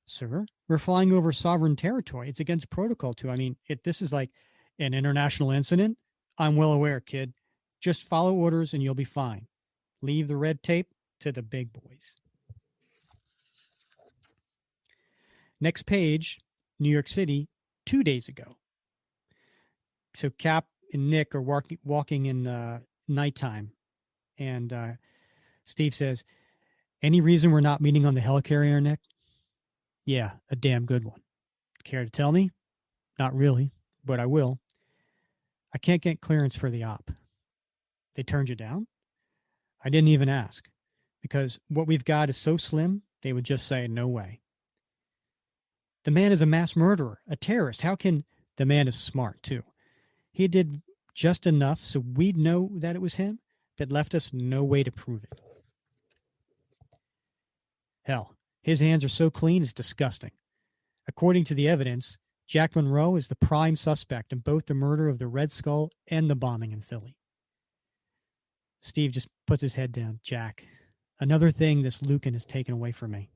Sir, we're flying over sovereign territory. It's against protocol too. I mean, this is like an international incident. I'm well aware, kid. Just follow orders and you'll be fine. Leave the red tape to the big boys. Next page, New York City, 2 days ago. So Cap and Nick are walking in nighttime. And Steve says, any reason we're not meeting on the helicarrier, Nick? Yeah, a damn good one. Care to tell me? Not really, but I will. I can't get clearance for the op. They turned you down? I didn't even ask, because what we've got is so slim, they would just say, no way. The man is a mass murderer, a terrorist. How can... The man is smart, too. He did just enough so we'd know that it was him, but left us no way to prove it. Hell, his hands are so clean it's disgusting. According to the evidence, Jack Monroe is the prime suspect in both the murder of the Red Skull and the bombing in Philly. Steve just puts his head down. Jack, another thing this Lucan has taken away from me.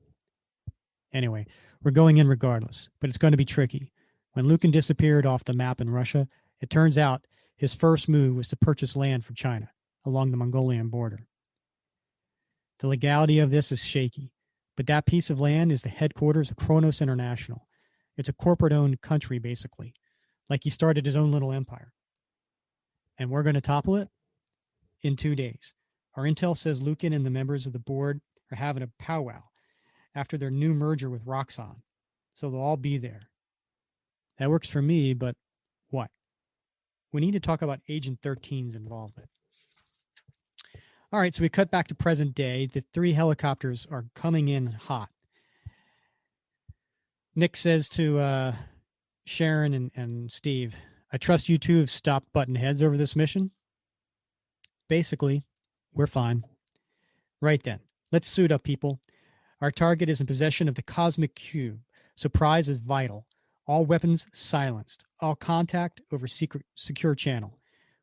Anyway, we're going in regardless, but it's going to be tricky. When Lucan disappeared off the map in Russia, it turns out his first move was to purchase land from China along the Mongolian border. The legality of this is shaky, but that piece of land is the headquarters of Kronos International. It's a corporate-owned country, basically, like he started his own little empire. And we're going to topple it in 2 days. Our intel says Lucan and the members of the board are having a powwow after their new merger with Roxxon, so they'll all be there. That works for me, but what? We need to talk about Agent 13's involvement. All right, so we cut back to present day. The 3 helicopters are coming in hot. Nick says to Sharon and Steve, I trust you two have stopped butting heads over this mission. Basically, we're fine. Right then, let's suit up, people. Our target is in possession of the Cosmic Cube. Surprise is vital. All weapons silenced. All contact over secure channel.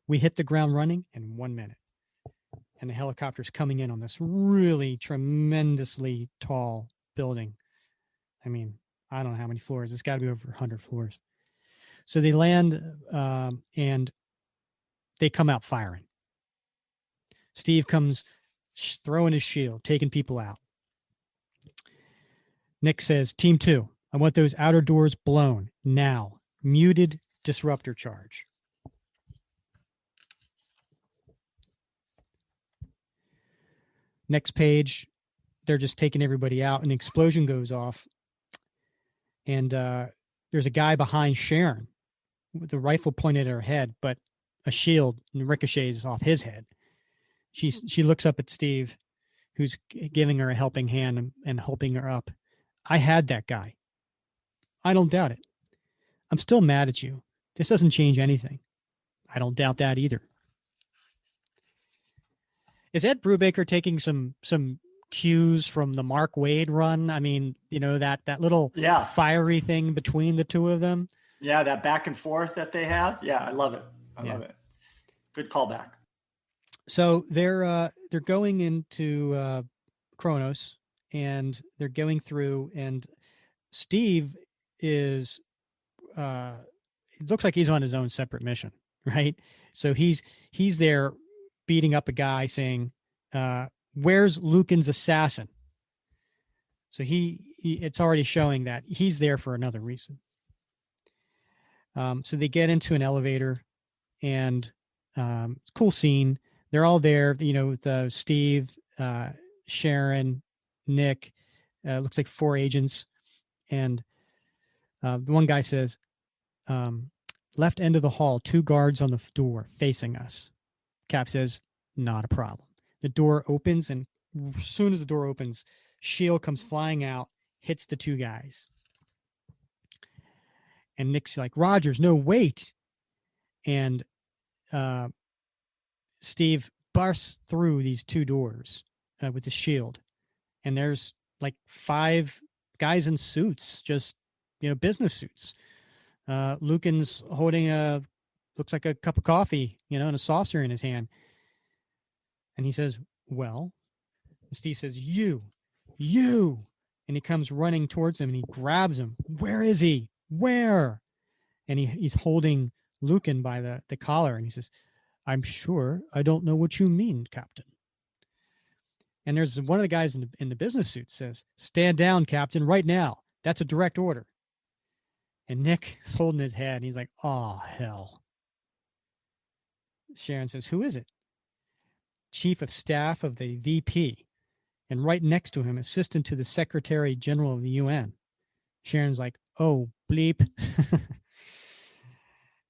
We hit the ground running in 1 minute. And the helicopter's coming in on this really tremendously tall building. I mean, I don't know how many floors. It's got to be over 100 floors. So they land and they come out firing. Steve comes throwing his shield, taking people out. Nick says, Team 2, I want those outer doors blown now. Muted disruptor charge. Next page, they're just taking everybody out. An explosion goes off. And there's a guy behind Sharon with a rifle pointed at her head, but a shield ricochets off his head. She looks up at Steve, who's giving her a helping hand and helping her up. I had that guy. I don't doubt it. I'm still mad at you. This doesn't change anything. I don't doubt that either. Is Ed Brubaker taking some cues from the Mark Wade run? I mean, you know, that little fiery thing between the two of them. Yeah, that back and forth that they have. Yeah, I love it. I love it. Good callback. So they're going into Kronos, and they're going through, and Steve is it looks like he's on his own separate mission, right? So he's there beating up a guy saying, where's Lucan's assassin? So he it's already showing that he's there for another reason. So they get into an elevator, and cool scene. They're all there, you know, with Steve, Sharon, Nick, looks like 4 agents. And the one guy says, left end of the hall, 2 guards on the door facing us. Cap says, not a problem. The door opens, and as soon as the door opens, shield comes flying out, hits the 2 guys. And Nick's like, Rogers, no, wait. And Steve bursts through these 2 doors with the shield. And there's like 5 guys in suits, just, you know, business suits. Lucan's holding looks like a cup of coffee, you know, and a saucer in his hand. And he says, well, and Steve says, you. And he comes running towards him, and he grabs him. Where is he? Where? And he's holding Lucan by the collar, and he says, I'm sure I don't know what you mean, Captain. And there's one of the guys in the business suit says, stand down, Captain, right now. That's a direct order. And Nick is holding his head, and he's like, oh, hell. Sharon says, who is it? Chief of Staff of the VP. And right next to him, Assistant to the Secretary General of the UN. Sharon's like, oh, bleep.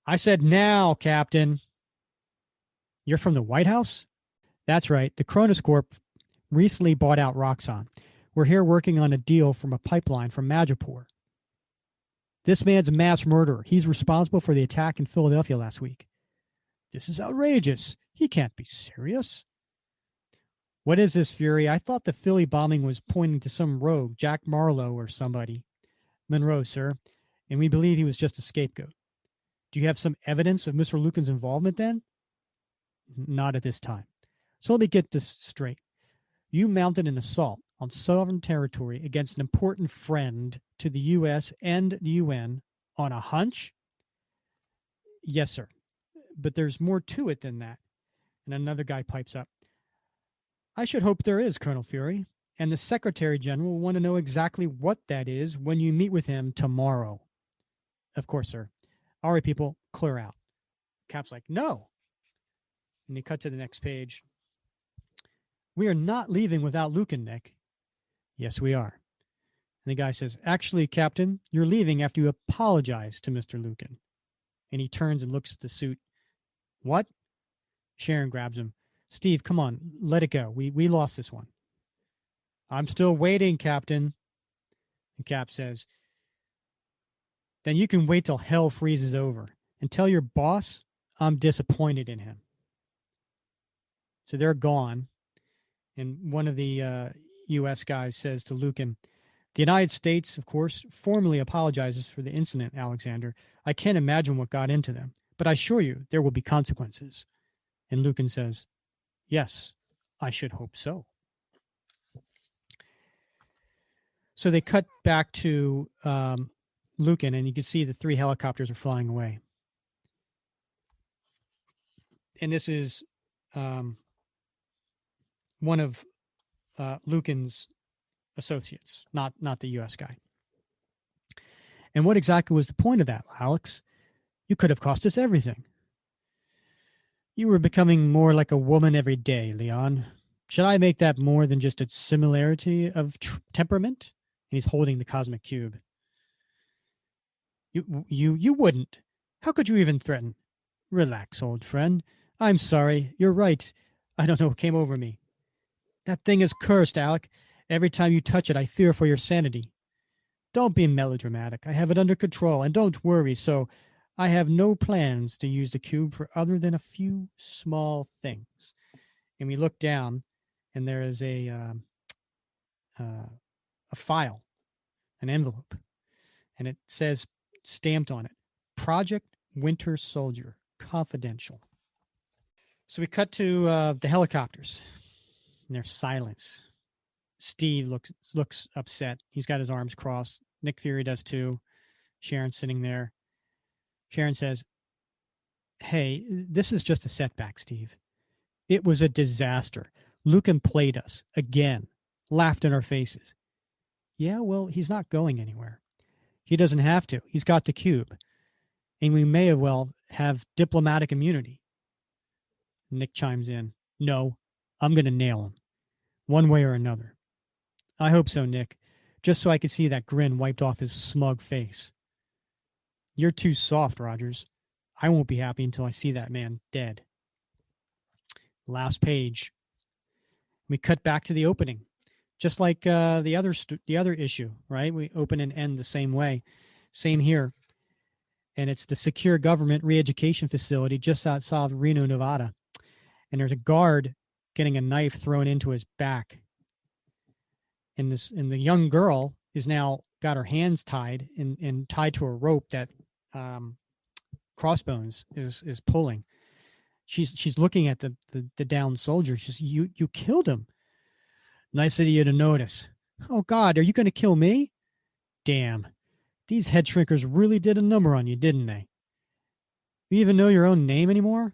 I said now, Captain. You're from the White House? That's right. The Kronos Corp recently bought out Roxxon. We're here working on a deal from a pipeline from Madripoor. This man's a mass murderer. He's responsible for the attack in Philadelphia last week. This is outrageous. He can't be serious. What is this, Fury? I thought the Philly bombing was pointing to some rogue, Jack Marlowe or somebody. Monroe, sir. And we believe he was just a scapegoat. Do you have some evidence of Mr. Lucan's involvement then? Not at this time. So let me get this straight. You mounted an assault on sovereign territory against an important friend to the U.S. and the UN on a hunch? Yes, sir. But there's more to it than that. And another guy pipes up. I should hope there is, Colonel Fury. And the Secretary General will want to know exactly what that is when you meet with him tomorrow. Of course, sir. All right, people, clear out. Cap's like, no. And they cut to the next page. We are not leaving without Lucan, Nick. Yes, we are. And the guy says, actually, Captain, you're leaving after you apologize to Mr. Lucan. And he turns and looks at the suit. What? Sharon grabs him. Steve, come on, let it go. We lost this one. I'm still waiting, Captain. And Cap says, then you can wait till hell freezes over and tell your boss I'm disappointed in him. So they're gone. And one of the U.S. guys says to Lucan, the United States, of course, formally apologizes for the incident, Alexander. I can't imagine what got into them, but I assure you there will be consequences. And Lucan says, yes, I should hope so. So they cut back to Lucan, and you can see the 3 helicopters are flying away. And this is one of Lucan's associates, not the U.S. guy. And what exactly was the point of that, Alex? You could have cost us everything. You were becoming more like a woman every day, Leon. Should I make that more than just a similarity of temperament? And he's holding the cosmic cube. You wouldn't. How could you even threaten? Relax, old friend. I'm sorry. You're right. I don't know what came over me. That thing is cursed, Alec. Every time you touch it, I fear for your sanity. Don't be melodramatic. I have it under control, and don't worry. So, I have no plans to use the cube for other than a few small things. And we look down, and there is a file, an envelope, and it says stamped on it, Project Winter Soldier, confidential. So we cut to the helicopters, and there's silence. Steve looks upset. He's got his arms crossed. Nick Fury does too. Sharon's sitting there. Sharon says, "Hey, this is just a setback, Steve. It was a disaster. Lucan played us again, laughed in our faces. Yeah, well, he's not going anywhere. He doesn't have to. He's got the cube, and we may as well have diplomatic immunity." Nick chimes in, "No, I'm going to nail him, one way or another." "I hope so, Nick, just so I can see that grin wiped off his smug face." "You're too soft, Rogers. I won't be happy until I see that man dead." Last page. We cut back to the opening, just like the other issue, right? We open and end the same way. Same here. And it's the secure government re-education facility just outside Reno, Nevada. And there's a guard getting a knife thrown into his back. And the young girl is now got her hands tied and tied to a rope that Crossbones is pulling. She's looking at the downed soldier. She's, you killed him. Nice of you to notice. Oh God, are you going to kill me? Damn, these head shrinkers really did a number on you, didn't they? You even know your own name anymore?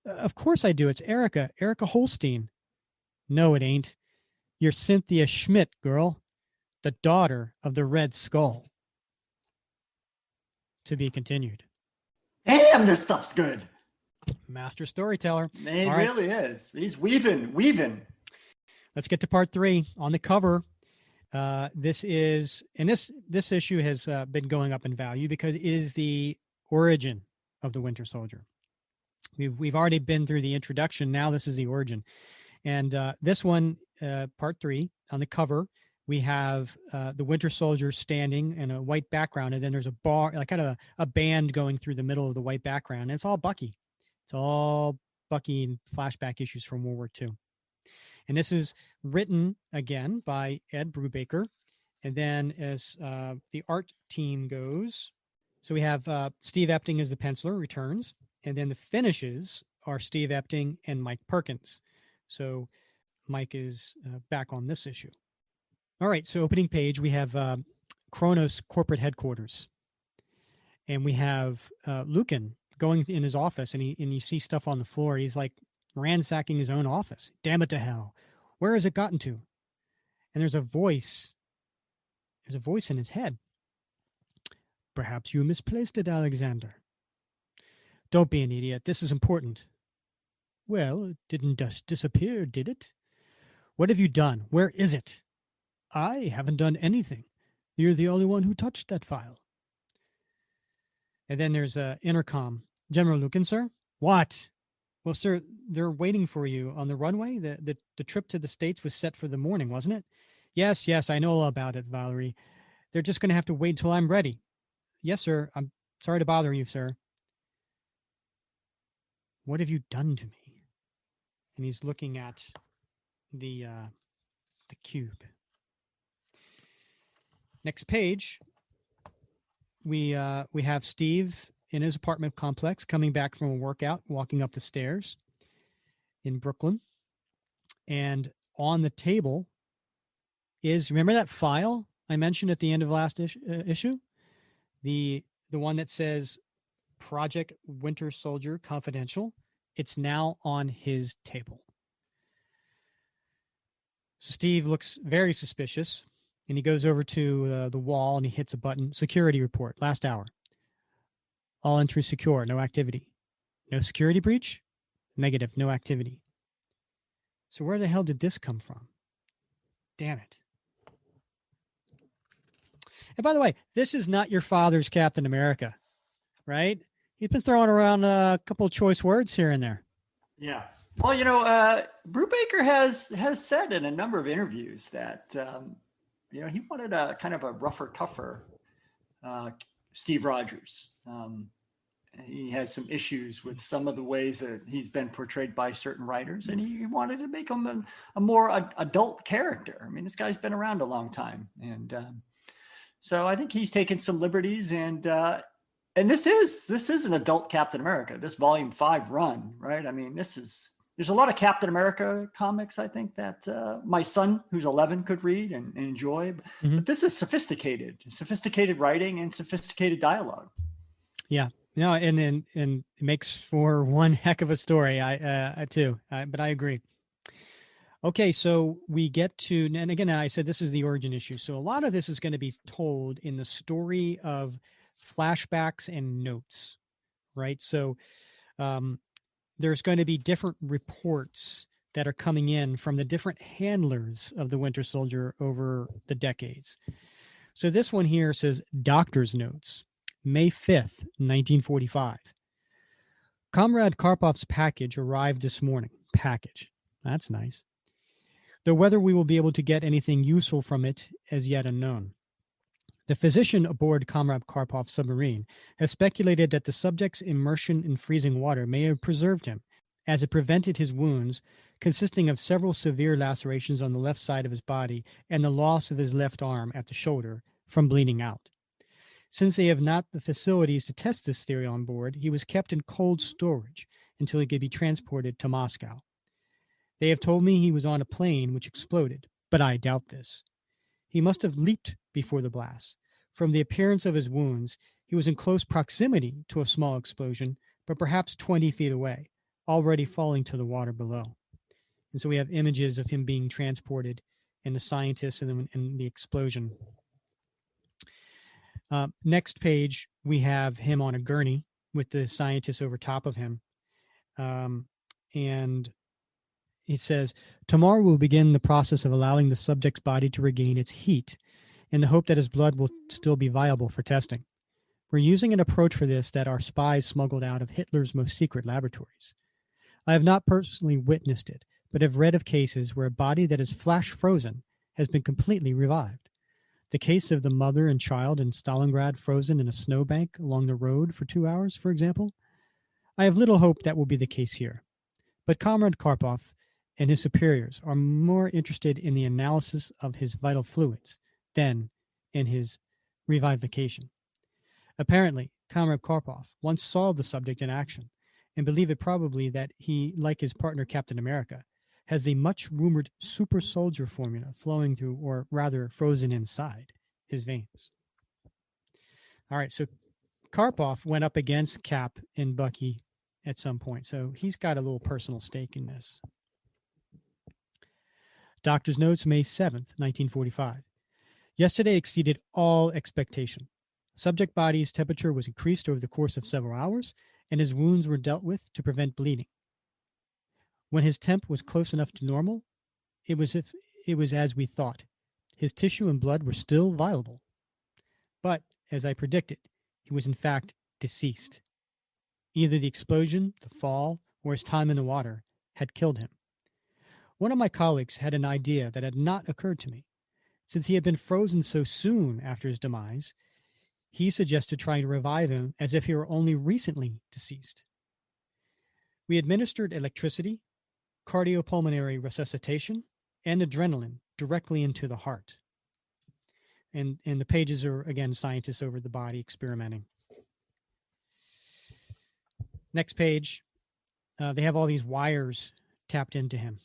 Of course I do. It's Erica Holstein. No, it ain't. You're Cynthia Schmidt, girl, the daughter of the Red Skull. To be continued. Damn, this stuff's good. Master storyteller. It really is. He's weaving. Let's get to part 3. On the cover, this issue has been going up in value because it is the origin of the Winter Soldier. We've already been through the introduction. Now this is the origin, and this one, part 3, on the cover, we have the Winter Soldier standing in a white background, and then there's a bar, like kind of a band going through the middle of the white background. And it's all Bucky. It's all Bucky and flashback issues from World War II. And this is written again by Ed Brubaker. And then as the art team goes, so we have Steve Epting as the penciler, returns. And then the finishes are Steve Epting and Mike Perkins. So Mike is back on this issue. All right, so opening page, we have Kronos corporate headquarters. And we have Lucan going in his office, and you see stuff on the floor. He's like ransacking his own office. Damn it to hell. Where has it gotten to? And there's a voice. There's a voice in his head. Perhaps you misplaced it, Alexander. Don't be an idiot. This is important. Well, it didn't just disappear, did it? What have you done? Where is it? I haven't done anything. You're the only one who touched that file. And then there's a intercom. General Lucan, sir? What? Well, sir, they're waiting for you on the runway. The trip to the States was set for the morning, wasn't it? Yes, I know all about it, Valerie. They're just going to have to wait until I'm ready. Yes, sir. I'm sorry to bother you, sir. What have you done to me? And he's looking at the cube. Next page, we have Steve in his apartment complex coming back from a workout, walking up the stairs in Brooklyn. And on the table is, remember that file I mentioned at the end of last issue? The one that says Project Winter Soldier Confidential. It's now on his table. Steve looks very suspicious, and he goes over to the wall and he hits a button. Security report, last hour. All entries secure, no activity. No security breach? Negative, no activity. So where the hell did this come from? Damn it. And by the way, this is not your father's Captain America, right? He's been throwing around a couple of choice words here and there. Yeah. Well, Brubaker has said in a number of interviews that he wanted a kind of a rougher, tougher Steve Rogers. He has some issues with some of the ways that he's been portrayed by certain writers, and he wanted to make him a more adult character. I mean, this guy's been around a long time, and so I think he's taken some liberties, and this is an adult Captain America. This Vol.5 run, right? I mean, there's a lot of Captain America comics, I think, that my son, who's 11, could read and enjoy. Mm-hmm. But this is sophisticated writing and sophisticated dialogue. Yeah. No, and it makes for one heck of a story. But I agree. Okay, so we get to, and again, I said this is the origin issue. So a lot of this is going to be told in the story of flashbacks and notes, right? So there's going to be different reports that are coming in from the different handlers of the Winter Soldier over the decades. So this one here says Doctor's Notes, May 5th, 1945. Comrade Karpoff's package arrived this morning. Package. That's nice. Though whether we will be able to get anything useful from it as yet unknown. The physician aboard Comrade Karpoff's submarine has speculated that the subject's immersion in freezing water may have preserved him, as it prevented his wounds, consisting of several severe lacerations on the left side of his body and the loss of his left arm at the shoulder, from bleeding out. Since they have not the facilities to test this theory on board, he was kept in cold storage until he could be transported to Moscow. They have told me he was on a plane which exploded, but I doubt this. He must have leaped before the blast. From the appearance of his wounds, he was in close proximity to a small explosion, but perhaps 20 feet away, already falling to the water below. And so we have images of him being transported and the scientists and the explosion. Next page, we have him on a gurney with the scientists over top of him. And it says, tomorrow we'll begin the process of allowing the subject's body to regain its heat in the hope that his blood will still be viable for testing. We're using an approach for this that our spies smuggled out of Hitler's most secret laboratories. I have not personally witnessed it, but have read of cases where a body that is flash frozen has been completely revived. The case of the mother and child in Stalingrad frozen in a snowbank along the road for 2 hours, for example. I have little hope that will be the case here. But Comrade Karpoff and his superiors are more interested in the analysis of his vital fluids than in his revivification. Apparently, Comrade Karpoff once saw the subject in action and believe it probably that he, like his partner Captain America, has the much-rumored super soldier formula flowing through, or rather frozen inside, his veins. All right, so Karpoff went up against Cap and Bucky at some point, so he's got a little personal stake in this. Doctor's Notes, May 7th, 1945. Yesterday exceeded all expectation. Subject body's temperature was increased over the course of several hours, and his wounds were dealt with to prevent bleeding. When his temp was close enough to normal, it was as we thought. His tissue and blood were still viable. But, as I predicted, he was in fact deceased. Either the explosion, the fall, or his time in the water had killed him. One of my colleagues had an idea that had not occurred to me. Since he had been frozen so soon after his demise, he suggested trying to revive him as if he were only recently deceased. We administered electricity, cardiopulmonary resuscitation, and adrenaline directly into the heart. And the pages are, again, scientists over the body experimenting. Next page, they have all these wires tapped into him.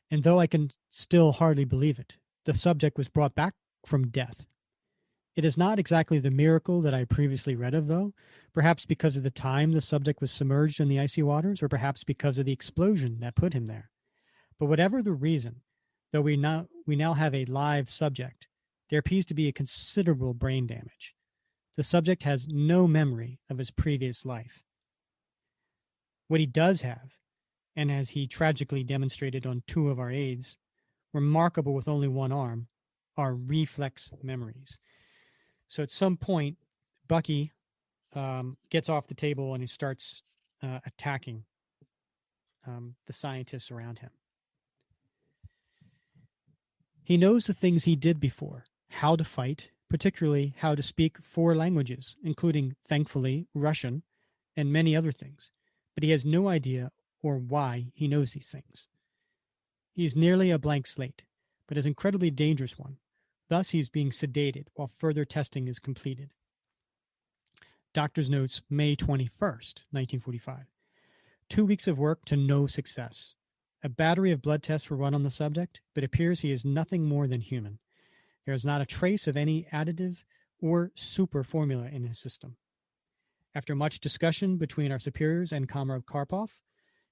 And though I can still hardly believe it, the subject was brought back from death. It is not exactly the miracle that I previously read of, though, perhaps because of the time the subject was submerged in the icy waters, or perhaps because of the explosion that put him there. But whatever the reason, though we now have a live subject, there appears to be a considerable brain damage. The subject has no memory of his previous life. What he does have, and as he tragically demonstrated on 2 of our aides, remarkable with only one arm, are reflex memories. So at some point, Bucky gets off the table and he starts attacking the scientists around him. He knows the things he did before, how to fight, particularly how to speak 4 languages, including, thankfully, Russian and many other things, but he has no idea or why he knows these things. He is nearly a blank slate, but is an incredibly dangerous one. Thus, he is being sedated while further testing is completed. Doctor's notes, May 21st, 1945. 2 weeks of work to no success. A battery of blood tests were run on the subject, but it appears he is nothing more than human. There is not a trace of any additive or super formula in his system. After much discussion between our superiors and Comrade Karpov,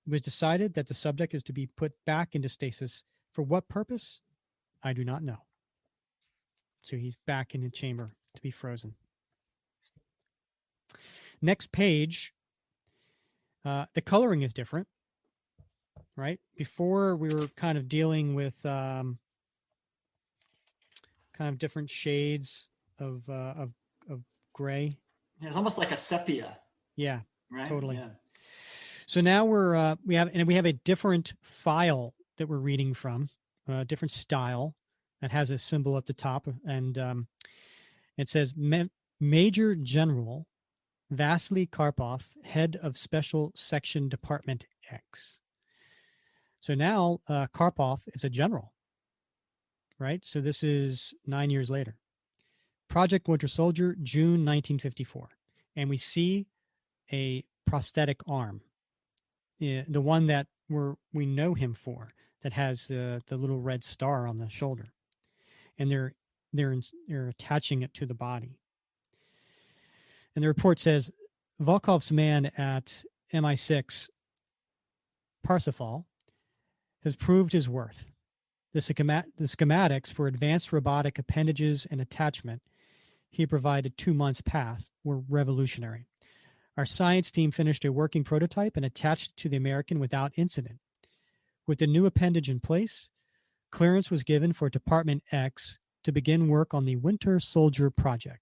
it was decided that the subject is to be put back into stasis. For what purpose? I do not know. So he's back in the chamber to be frozen. Next page, the coloring is different, right? Before we were kind of dealing with kind of different shades of gray. Yeah, it's almost like a sepia. Yeah, right? Totally. Yeah. So now we have a different file that we're reading from, a different style that has a symbol at the top, and it says Major General Vasily Karpov, head of Special Section Department X. So now Karpov is a general, right? So this is 9 years later. Project Winter Soldier, June 1954. And we see a prosthetic arm, the one that we know him for, that has the little red star on the shoulder. And they're attaching it to the body. And the report says, Volkov's man at MI6, Parsifal, has proved his worth. The schematics for advanced robotic appendages and attachment he provided 2 months past were revolutionary. Our science team finished a working prototype and attached it to the American without incident. With the new appendage in place, clearance was given for Department X to begin work on the Winter Soldier project.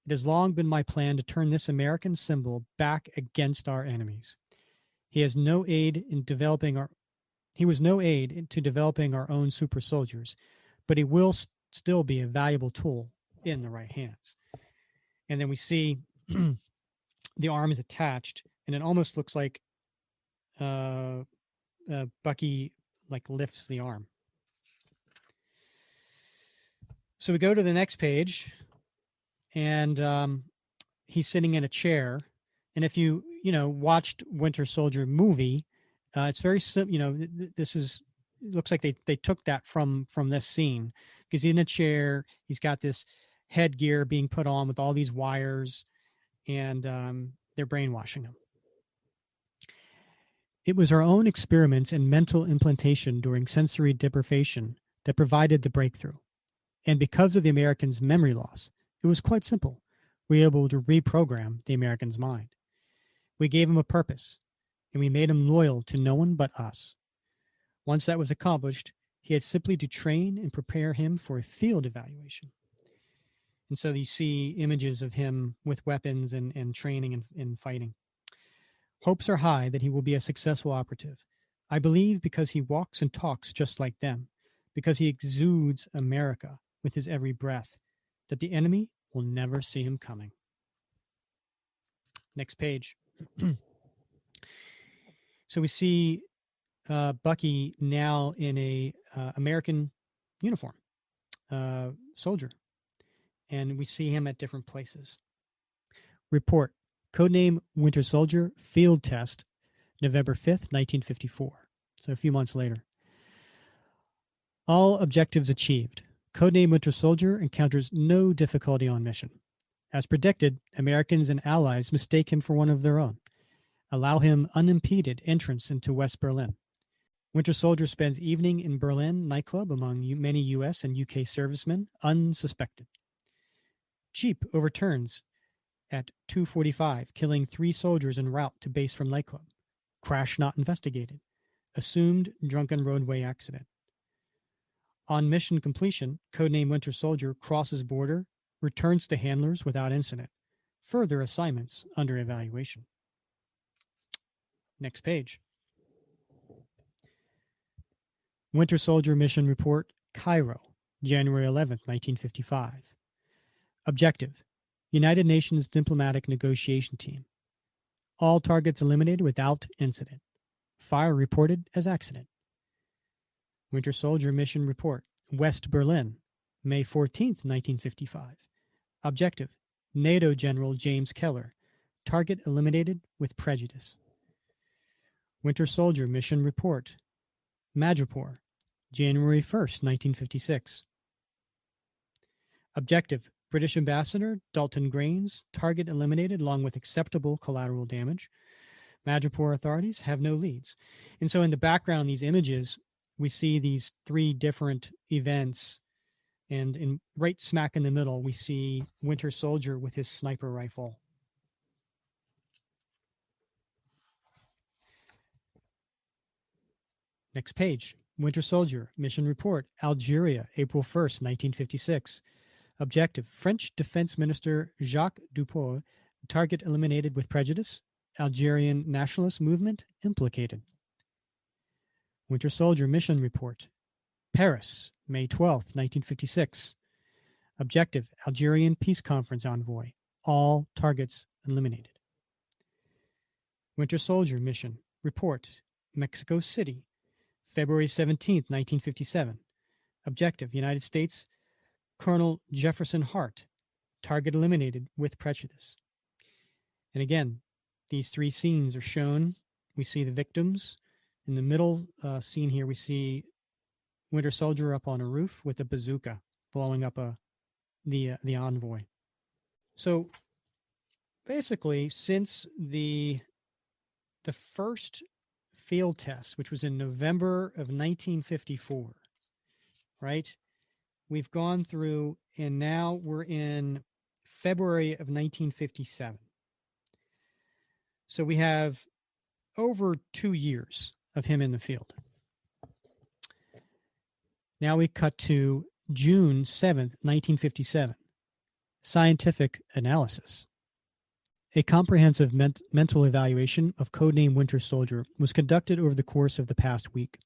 It has long been my plan to turn this American symbol back against our enemies. He was no aid to developing our own super soldiers, but he will still be a valuable tool in the right hands. And then we see the arm is attached, and it almost looks like Bucky lifts the arm. So we go to the next page, and he's sitting in a chair. And if you watched Winter Soldier movie, it's very simple. This is, it looks like they took that from this scene, because he's in a chair. He's got this headgear being put on with all these wires, and they're brainwashing him. It was our own experiments and mental implantation during sensory deprivation that provided the breakthrough. And because of the American's memory loss, it was quite simple. We were able to reprogram the American's mind. We gave him a purpose, and we made him loyal to no one but us. Once that was accomplished, he had simply to train and prepare him for a field evaluation. And so you see images of him with weapons and training and fighting. Hopes are high that he will be a successful operative. I believe because he walks and talks just like them, because he exudes America with his every breath, that the enemy will never see him coming. Next page. So we see Bucky now in a American uniform, soldier, and we see him at different places. Report, codename Winter Soldier, field test, November 5th, 1954. So a few months later. All objectives achieved. Codename Winter Soldier encounters no difficulty on mission. As predicted, Americans and allies mistake him for one of their own. Allow him unimpeded entrance into West Berlin. Winter Soldier spends evening in Berlin nightclub among many U.S. and U.K. servicemen, unsuspected. Jeep overturns at 2:45, killing 3 soldiers en route to base from nightclub. Crash not investigated. Assumed drunken roadway accident. On mission completion, codename Winter Soldier crosses border, returns to handlers without incident. Further assignments under evaluation. Next page. Winter Soldier Mission Report, Cairo, January 11th, 1955. Objective: United Nations Diplomatic Negotiation Team. All targets eliminated without incident. Fire reported as accident. Winter Soldier Mission Report, West Berlin, May 14th, 1955. Objective: NATO General James Keller. Target eliminated with prejudice. Winter Soldier Mission Report, Madripoor, January 1st, 1956. Objective: British Ambassador Dalton Grains. Target eliminated along with acceptable collateral damage. Madripoor authorities have no leads. And so in the background in these images, we see these 3 different events. And in right smack in the middle, we see Winter Soldier with his sniper rifle. Next page. Winter Soldier Mission Report, Algeria, April 1st, 1956. Objective: French Defense Minister Jacques Dupont. Target eliminated with prejudice. Algerian nationalist movement implicated. Winter Soldier Mission Report, Paris, May 12th, 1956. Objective: Algerian Peace Conference envoy. All targets eliminated. Winter Soldier Mission Report, Mexico City, February 17th, 1957. Objective: United States Colonel Jefferson Hart. Target eliminated with prejudice. And again, these 3 scenes are shown. We see the victims. In the middle scene here, we see Winter Soldier up on a roof with a bazooka blowing up the envoy. So basically, since the first field test, which was in November of 1954, right? We've gone through, and now we're in February of 1957. So we have over 2 years of him in the field. Now we cut to June 7th, 1957. Scientific analysis. A comprehensive mental evaluation of codename Winter Soldier was conducted over the course of the past week.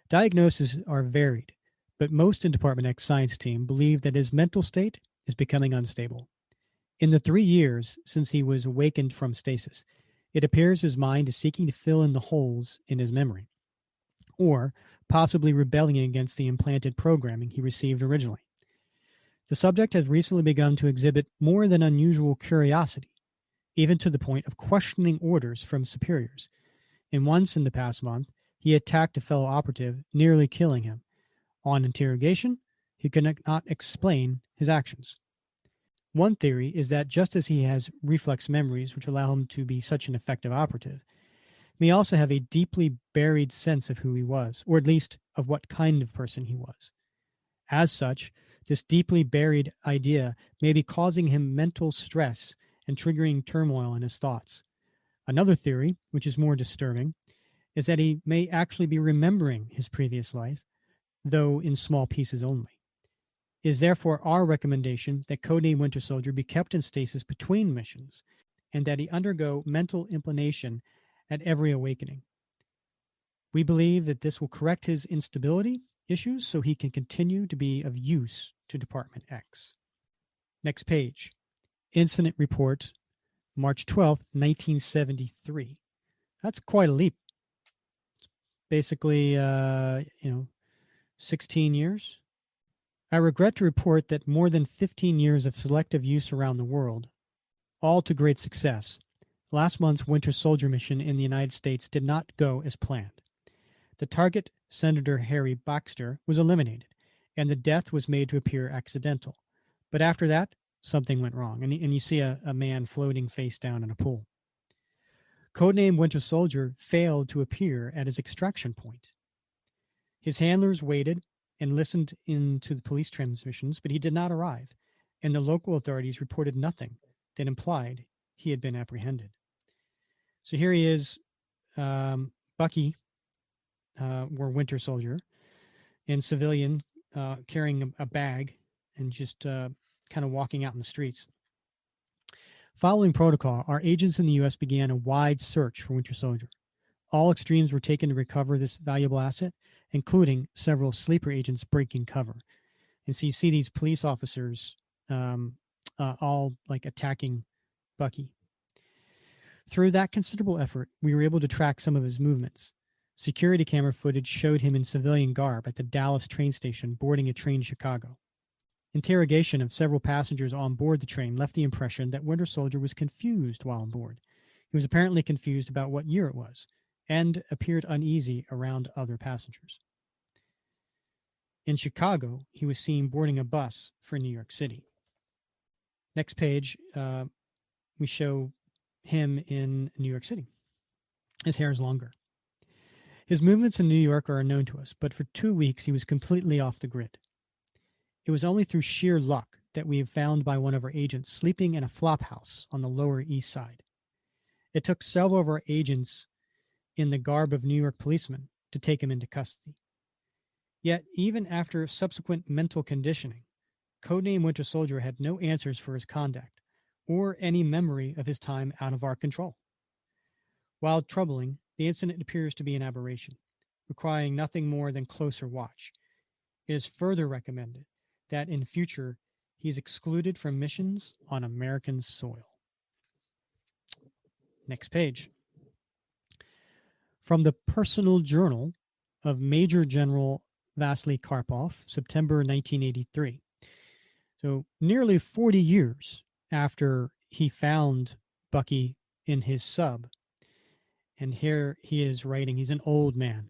Diagnoses are varied, but most in Department X science team believe that his mental state is becoming unstable. In the 3 years since he was awakened from stasis, it appears his mind is seeking to fill in the holes in his memory, or possibly rebelling against the implanted programming he received originally. The subject has recently begun to exhibit more than unusual curiosity, even to the point of questioning orders from superiors. And once in the past month, he attacked a fellow operative, nearly killing him. On interrogation, he could not explain his actions. One theory is that just as he has reflex memories which allow him to be such an effective operative, he may also have a deeply buried sense of who he was, or at least of what kind of person he was. As such, this deeply buried idea may be causing him mental stress and triggering turmoil in his thoughts. Another theory, which is more disturbing, is that he may actually be remembering his previous life, though in small pieces only. It is therefore our recommendation that codename Winter Soldier be kept in stasis between missions, and that he undergo mental implantation at every awakening. We believe that this will correct his instability issues so he can continue to be of use to Department X. Next page. Incident report, March 12th, 1973. That's quite a leap. Basically, 16 years. I regret to report that more than 15 years of selective use around the world, all to great success, last month's Winter Soldier mission in the United States did not go as planned. The target, Senator Harry Baxter, was eliminated, and the death was made to appear accidental. But after that, something went wrong, and you see a man floating face down in a pool. Codename Winter Soldier failed to appear at his extraction point. His handlers waited and listened into the police transmissions, but he did not arrive. and the local authorities reported nothing that implied he had been apprehended. So here he is, Bucky, or Winter Soldier, in civilian, carrying a bag and just kind of walking out in the streets. Following protocol, our agents in the U.S. began a wide search for Winter Soldier. All extremes were taken to recover this valuable asset, including several sleeper agents breaking cover. And so you see these police officers all like attacking Bucky. Through that considerable effort, we were able to track some of his movements. Security camera footage showed him in civilian garb at the Dallas train station boarding a train in Chicago. Interrogation of several passengers on board the train left the impression that Winter Soldier was confused while on board. He was apparently confused about what year it was and appeared uneasy around other passengers. In Chicago, he was seen boarding a bus for New York City. Next page, we show him in New York City. His hair is longer. His movements in New York are unknown to us, but for 2 weeks he was completely off the grid. It was only through sheer luck that we have found by one of our agents sleeping in a flop house on the Lower East Side. It took several of our agents in the garb of New York policemen to take him into custody. Yet, even after subsequent mental conditioning, codename Winter Soldier had no answers for his conduct or any memory of his time out of our control. While troubling, the incident appears to be an aberration, requiring nothing more than closer watch. It is further recommended that in future he is excluded from missions on American soil. Next page. From the personal journal of Major General Vasily Karpov, September 1983. So nearly 40 years after he found Bucky in his sub. And here he is writing. He's an old man.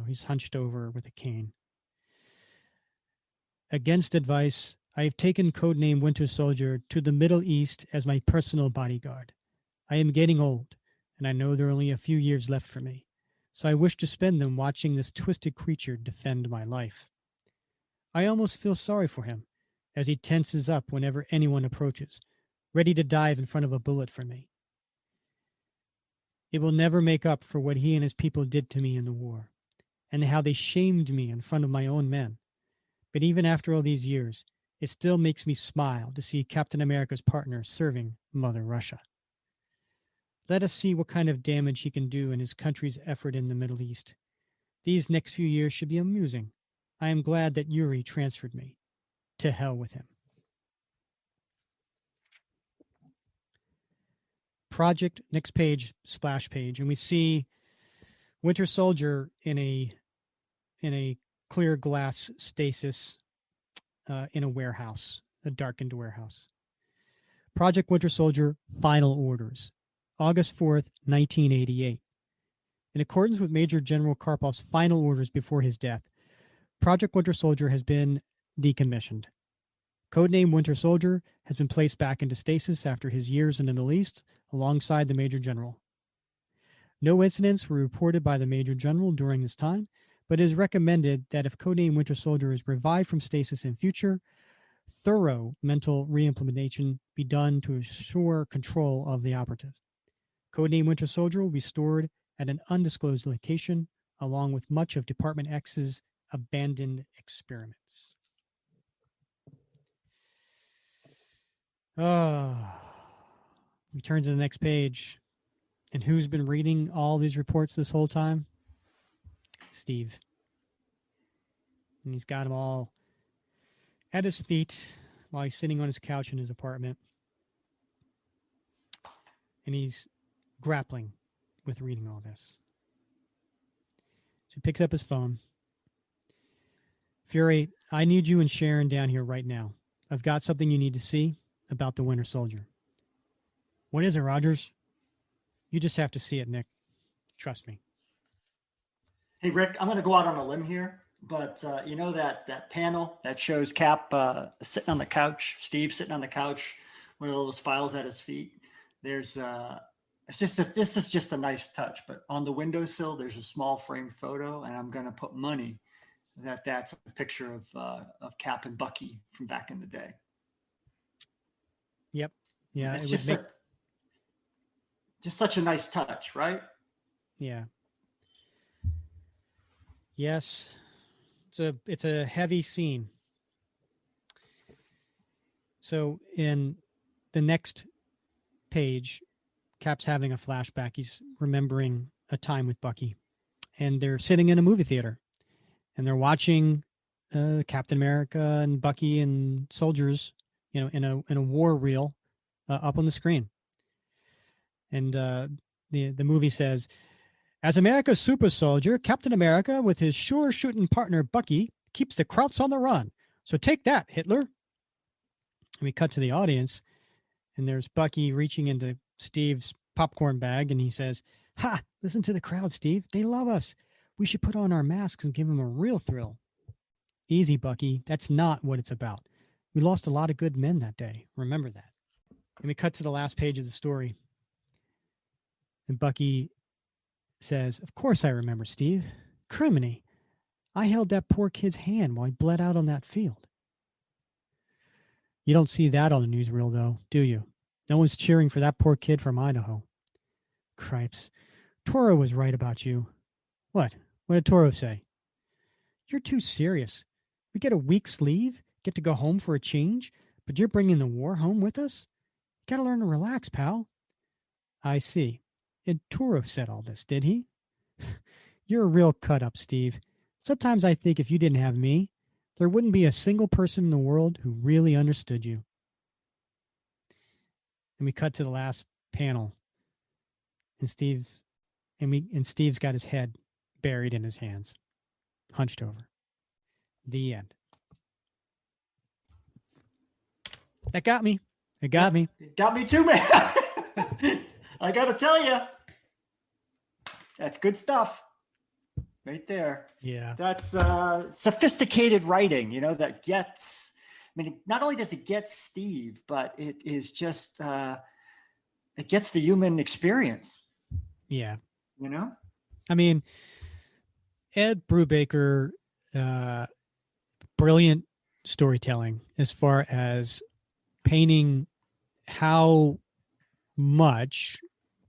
He's hunched over with a cane. Against advice, I have taken codename Winter Soldier to the Middle East as my personal bodyguard. I am getting old, and I know there are only a few years left for me, so I wish to spend them watching this twisted creature defend my life. I almost feel sorry for him, as he tenses up whenever anyone approaches, ready to dive in front of a bullet for me. It will never make up for what he and his people did to me in the war, and how they shamed me in front of my own men. But even after all these years, it still makes me smile to see Captain America's partner serving Mother Russia. Let us see what kind of damage he can do in his country's effort in the Middle East. These next few years should be amusing. I am glad that Yuri transferred me. To hell with him. Project, next page, splash page, and we see Winter Soldier in a clear glass stasis in a warehouse, a darkened warehouse. Project Winter Soldier final orders, August 4th, 1988. In accordance with Major General Karpov's final orders before his death, Project Winter Soldier has been decommissioned. Codename Winter Soldier has been placed back into stasis after his years in the Middle East alongside the Major General. No incidents were reported by the Major General during this time, but it is recommended that if codename Winter Soldier is revived from stasis in future, thorough mental reimplementation be done to assure control of the operative. Codename Winter Soldier will be stored at an undisclosed location, along with much of Department X's abandoned experiments. We turn to the next page. And who's been reading all these reports this whole time? Steve. And he's got them all at his feet while he's sitting on his couch in his apartment. And he's grappling with reading all this. So he picks up his phone. Fury, I need you and Sharon down here right now. I've got something you need to see about the Winter Soldier. What is it, Rogers? You just have to see it, Nick. Trust me. Hey, Rick, I'm going to go out on a limb here, but you know that panel that shows Cap sitting on the couch, Steve sitting on the couch with all those files at his feet. There's this is just a nice touch, but on the windowsill there's a small frame photo, and I'm going to put money that's a picture of Cap and Bucky from back in the day. Yep. Yeah. It's It would just make, just such a nice touch, right? yeah. Yes. It's a heavy scene. So in the next page, Cap's having a flashback. He's remembering a time with Bucky, and they're sitting in a movie theater, and they're watching Captain America and Bucky and soldiers, in a war reel up on the screen. And the movie says, as America's super soldier, Captain America, with his sure shooting partner Bucky, keeps the Krauts on the run. So take that, Hitler. And we cut to the audience, and there's Bucky reaching into Steve's popcorn bag, and he says, "Ha! Listen to the crowd, Steve. They love us. We should put on our masks and give them a real thrill." Easy, Bucky. That's not what it's about. We lost a lot of good men that day. Remember that. And we cut to the last page of the story. And Bucky says, "Of course I remember, Steve. Criminy. I held that poor kid's hand while he bled out on that field." You don't see that on the newsreel, though, do you? No one's cheering for that poor kid from Idaho. Cripes. Toro was right about you. What? What did Toro say? You're too serious. We get a week's leave, get to go home for a change, but you're bringing the war home with us? You gotta learn to relax, pal. I see. And Toro said all this, did he? You're a real cut-up, Steve. Sometimes I think if you didn't have me, there wouldn't be a single person in the world who really understood you. And we cut to the last panel. And Steve's got his head buried in his hands, hunched over. The end. That got me. It got me. It got me too, man. I got to tell you, that's good stuff right there. Yeah. That's sophisticated writing, that gets, not only does it get Steve, but it is just, it gets the human experience. Yeah. I mean, Ed Brubaker, brilliant storytelling as far as painting how much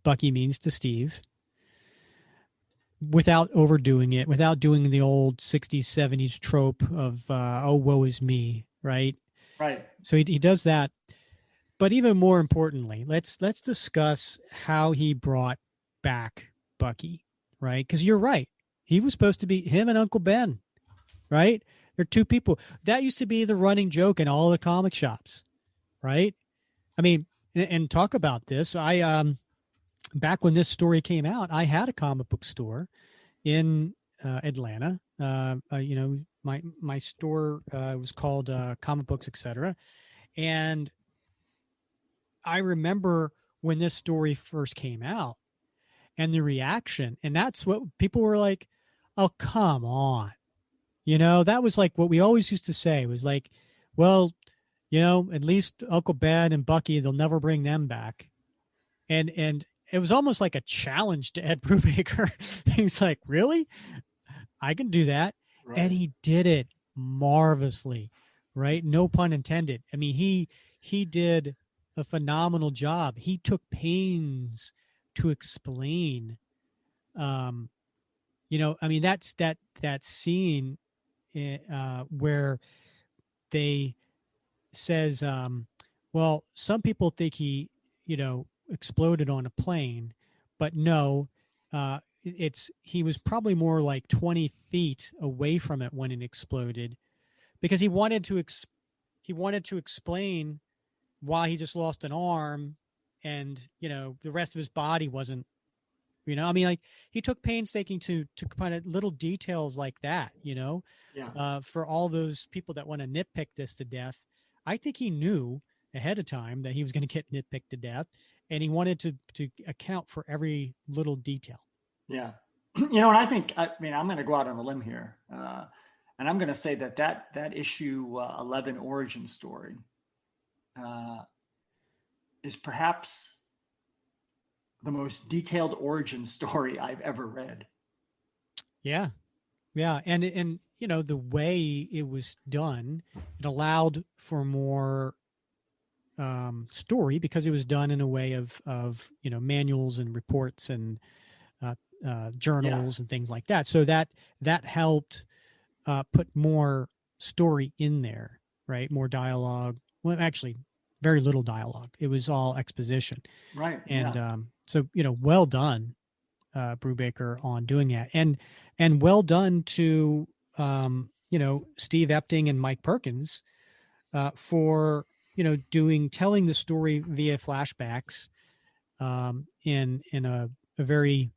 Bucky means to Steve without overdoing it, without doing the old 60s, 70s trope of, oh, woe is me, right? Right. So he does that. But even more importantly, let's discuss how he brought back Bucky, right? Because you're right. He was supposed to be him and Uncle Ben, right? They're two people. That used to be the running joke in all the comic shops, right? I mean, and talk about this. Back when this story came out, I had a comic book store in Atlanta. My store was called Comic Books, etc. And I remember when this story first came out and the reaction, and that's what people were like, "Oh, come on." That was like what we always used to say was like, well, at least Uncle Ben and Bucky, they'll never bring them back. And it was almost like a challenge to Ed Brubaker. He's like, really? I can do that. Right. And he did it marvelously, right? No pun intended. I mean, he did a phenomenal job. He took pains to explain, that's that scene where they says, well, some people think he, exploded on a plane, but no, he was probably more like 20 feet away from it when it exploded, because he wanted to explain why he just lost an arm, and the rest of his body wasn't. Like he took painstaking to kind of little details like that. Yeah. For all those people that want to nitpick this to death, I think he knew ahead of time that he was going to get nitpicked to death, and he wanted to account for every little detail. Yeah. And I think, I'm going to go out on a limb here. And I'm going to say that issue 11 origin story is perhaps the most detailed origin story I've ever read. Yeah. Yeah. And the way it was done, it allowed for more story because it was done in a way of manuals and reports and journals and things like that. So that helped put more story in there, right? More dialogue. Well, actually, very little dialogue. It was all exposition. Right. And Yeah. so, well done, Brubaker, on doing that, and well done to Steve Epting and Mike Perkins for telling the story via flashbacks in a very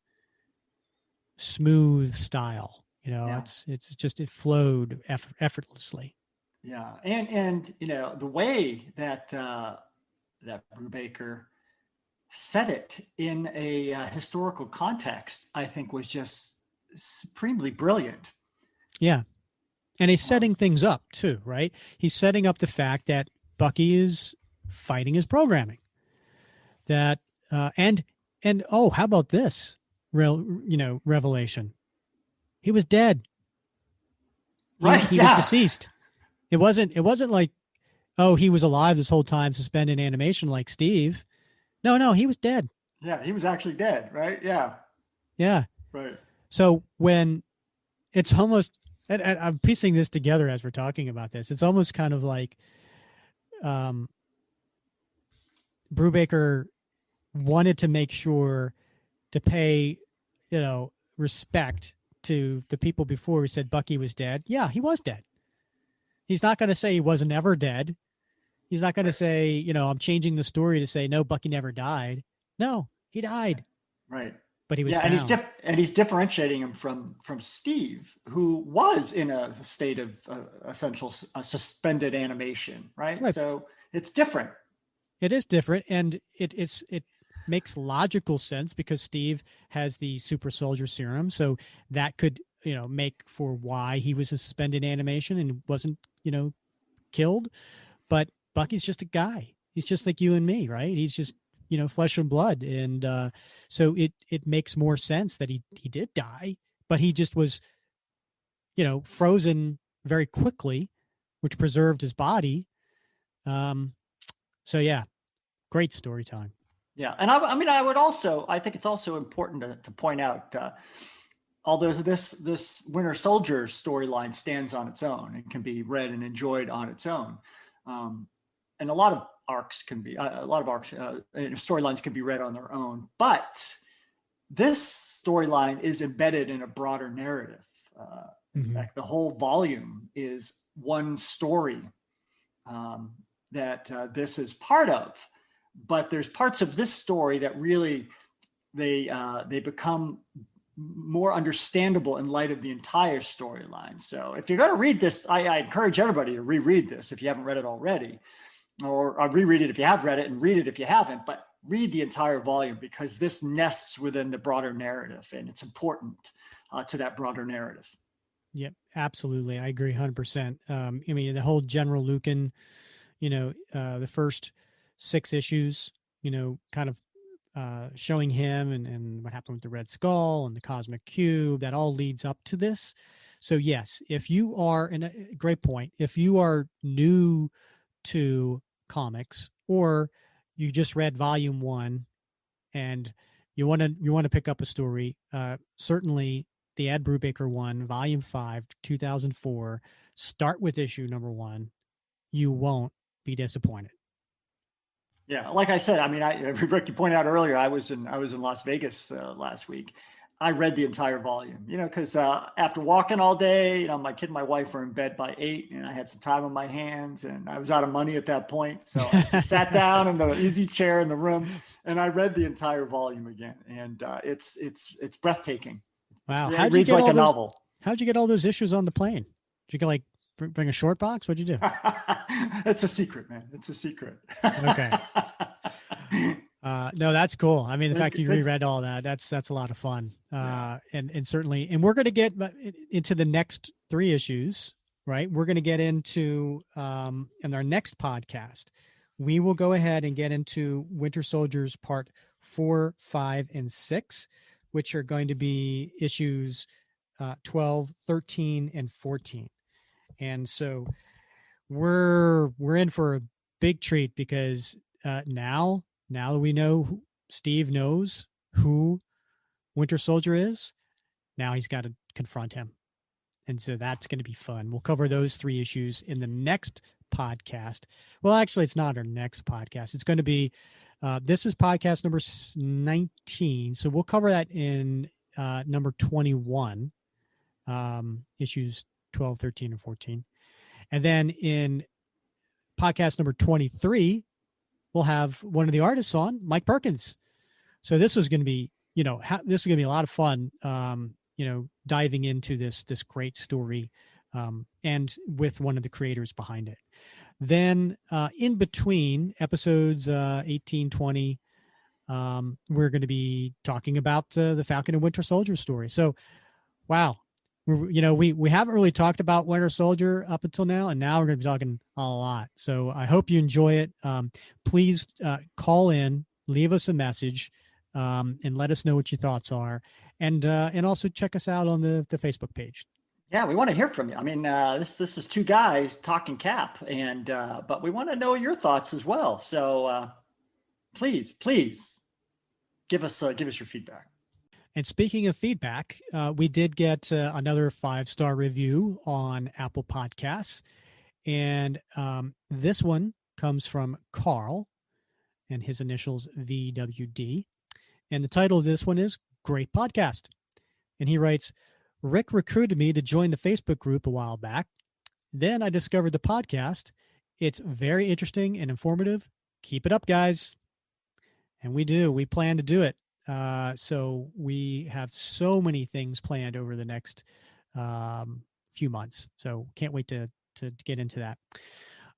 smooth style. Yeah. It's just it flowed effortlessly. Yeah. And the way that that Brubaker set it in a historical context, I think was just supremely brilliant. Yeah. And he's setting things up too, right? He's setting up the fact that Bucky is fighting his programming. That and oh, how about this revelation? He was dead. He was deceased. It wasn't like, oh, he was alive this whole time, suspended animation like Steve. No, he was dead. Yeah, he was actually dead, right? Yeah. Yeah. Right. So when it's almost, and I'm piecing this together as we're talking about this, it's almost kind of like Brubaker wanted to make sure to pay, respect to the people before who said Bucky was dead. Yeah, he was dead. He's not going to say he wasn't ever dead. He's not going to say, I'm changing the story to say, no, Bucky never died. No, he died. Right. But he was found. And he's differentiating him from Steve, who was in a state of essential suspended animation, right? So it's different. It is different, and it makes logical sense because Steve has the super soldier serum, so that could make for why he was in suspended animation and wasn't killed. But Bucky's just a guy. He's just like you and me, right? He's just flesh and blood, and so it makes more sense that he did die, but he just was frozen very quickly, which preserved his body. So yeah, great storytelling. Yeah, and I think it's also important to point out, although this Winter Soldier storyline stands on its own and can be read and enjoyed on its own, and a lot of storylines can be read on their own, but this storyline is embedded in a broader narrative. In fact, the whole volume is one story that this is part of. But there's parts of this story that really they become more understandable in light of the entire storyline. So if you're going to read this, I encourage everybody to reread this if you haven't read it already, or reread it if you have read it, and read it if you haven't. But read the entire volume because this nests within the broader narrative, and it's important to that broader narrative. Yep, absolutely, I agree 100%. I mean, the whole General Lucan, the first 6 issues, kind of showing him and what happened with the Red Skull and the Cosmic Cube, that all leads up to this. So yes, if you are, and a great point, if you are new to comics or you just read volume 1 and you want to pick up a story, certainly the Ed Brubaker one, volume 5, 2004, start with issue number 1. You won't be disappointed. Yeah, like I said, I mean, Rick, you pointed out earlier, I was in Las Vegas last week. I read the entire volume, because after walking all day, my kid and my wife were in bed by 8, and I had some time on my hands, and I was out of money at that point, so I sat down in the easy chair in the room, and I read the entire volume again, and it's breathtaking. Wow, it reads like a novel. How'd you get all those issues on the plane? Did you bring a short box? What'd you do? It's a secret, man. It's a secret. Okay. No, that's cool. I mean, the fact you reread all that, that's a lot of fun. And certainly, and we're going to get into the next 3 issues, right? We're going to get into, in our next podcast, we will go ahead and get into Winter Soldiers part 4, 5, and 6, which are going to be issues 12, 13, and 14. And so we're in for a big treat because now that we know Steve knows who Winter Soldier is, now he's got to confront him. And so that's going to be fun. We'll cover those 3 issues in the next podcast. Well, actually, it's not our next podcast. It's going to be, this is podcast number 19. So we'll cover that in number 21, issues 12, 13, and 14. And then in podcast number 23, we'll have one of the artists on, Mike Perkins. So this is going to be, this is going to be a lot of fun, diving into this great story, and with one of the creators behind it. Then in between episodes 18, 20, we're going to be talking about the Falcon and Winter Soldier story. So, wow. We haven't really talked about Winter Soldier up until now, and now we're going to be talking a lot. So I hope you enjoy it. Please call in, leave us a message, and let us know what your thoughts are. And also check us out on the Facebook page. Yeah, we want to hear from you. I mean, this is 2 guys talking Cap, and but we want to know your thoughts as well. So please give us your feedback. And speaking of feedback, we did get another 5-star review on Apple Podcasts. And this one comes from Carl, and his initials VWD. And the title of this one is Great Podcast. And he writes, Rick recruited me to join the Facebook group a while back. Then I discovered the podcast. It's very interesting and informative. Keep it up, guys. And we do. We plan to do it. So we have so many things planned over the next few months. So can't wait to get into that.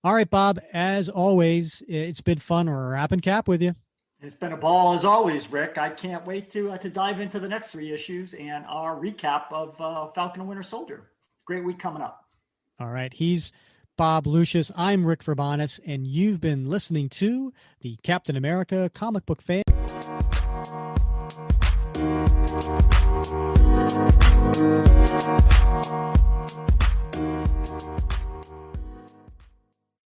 All right, Bob, as always, it's been fun wrapping Cap with you. It's been a ball as always, Rick. I can't wait to dive into the next 3 issues and our recap of Falcon and Winter Soldier. Great week coming up. All right. He's Bob Lucius. I'm Rick Verbanis, and you've been listening to the Captain America Comic Book Fan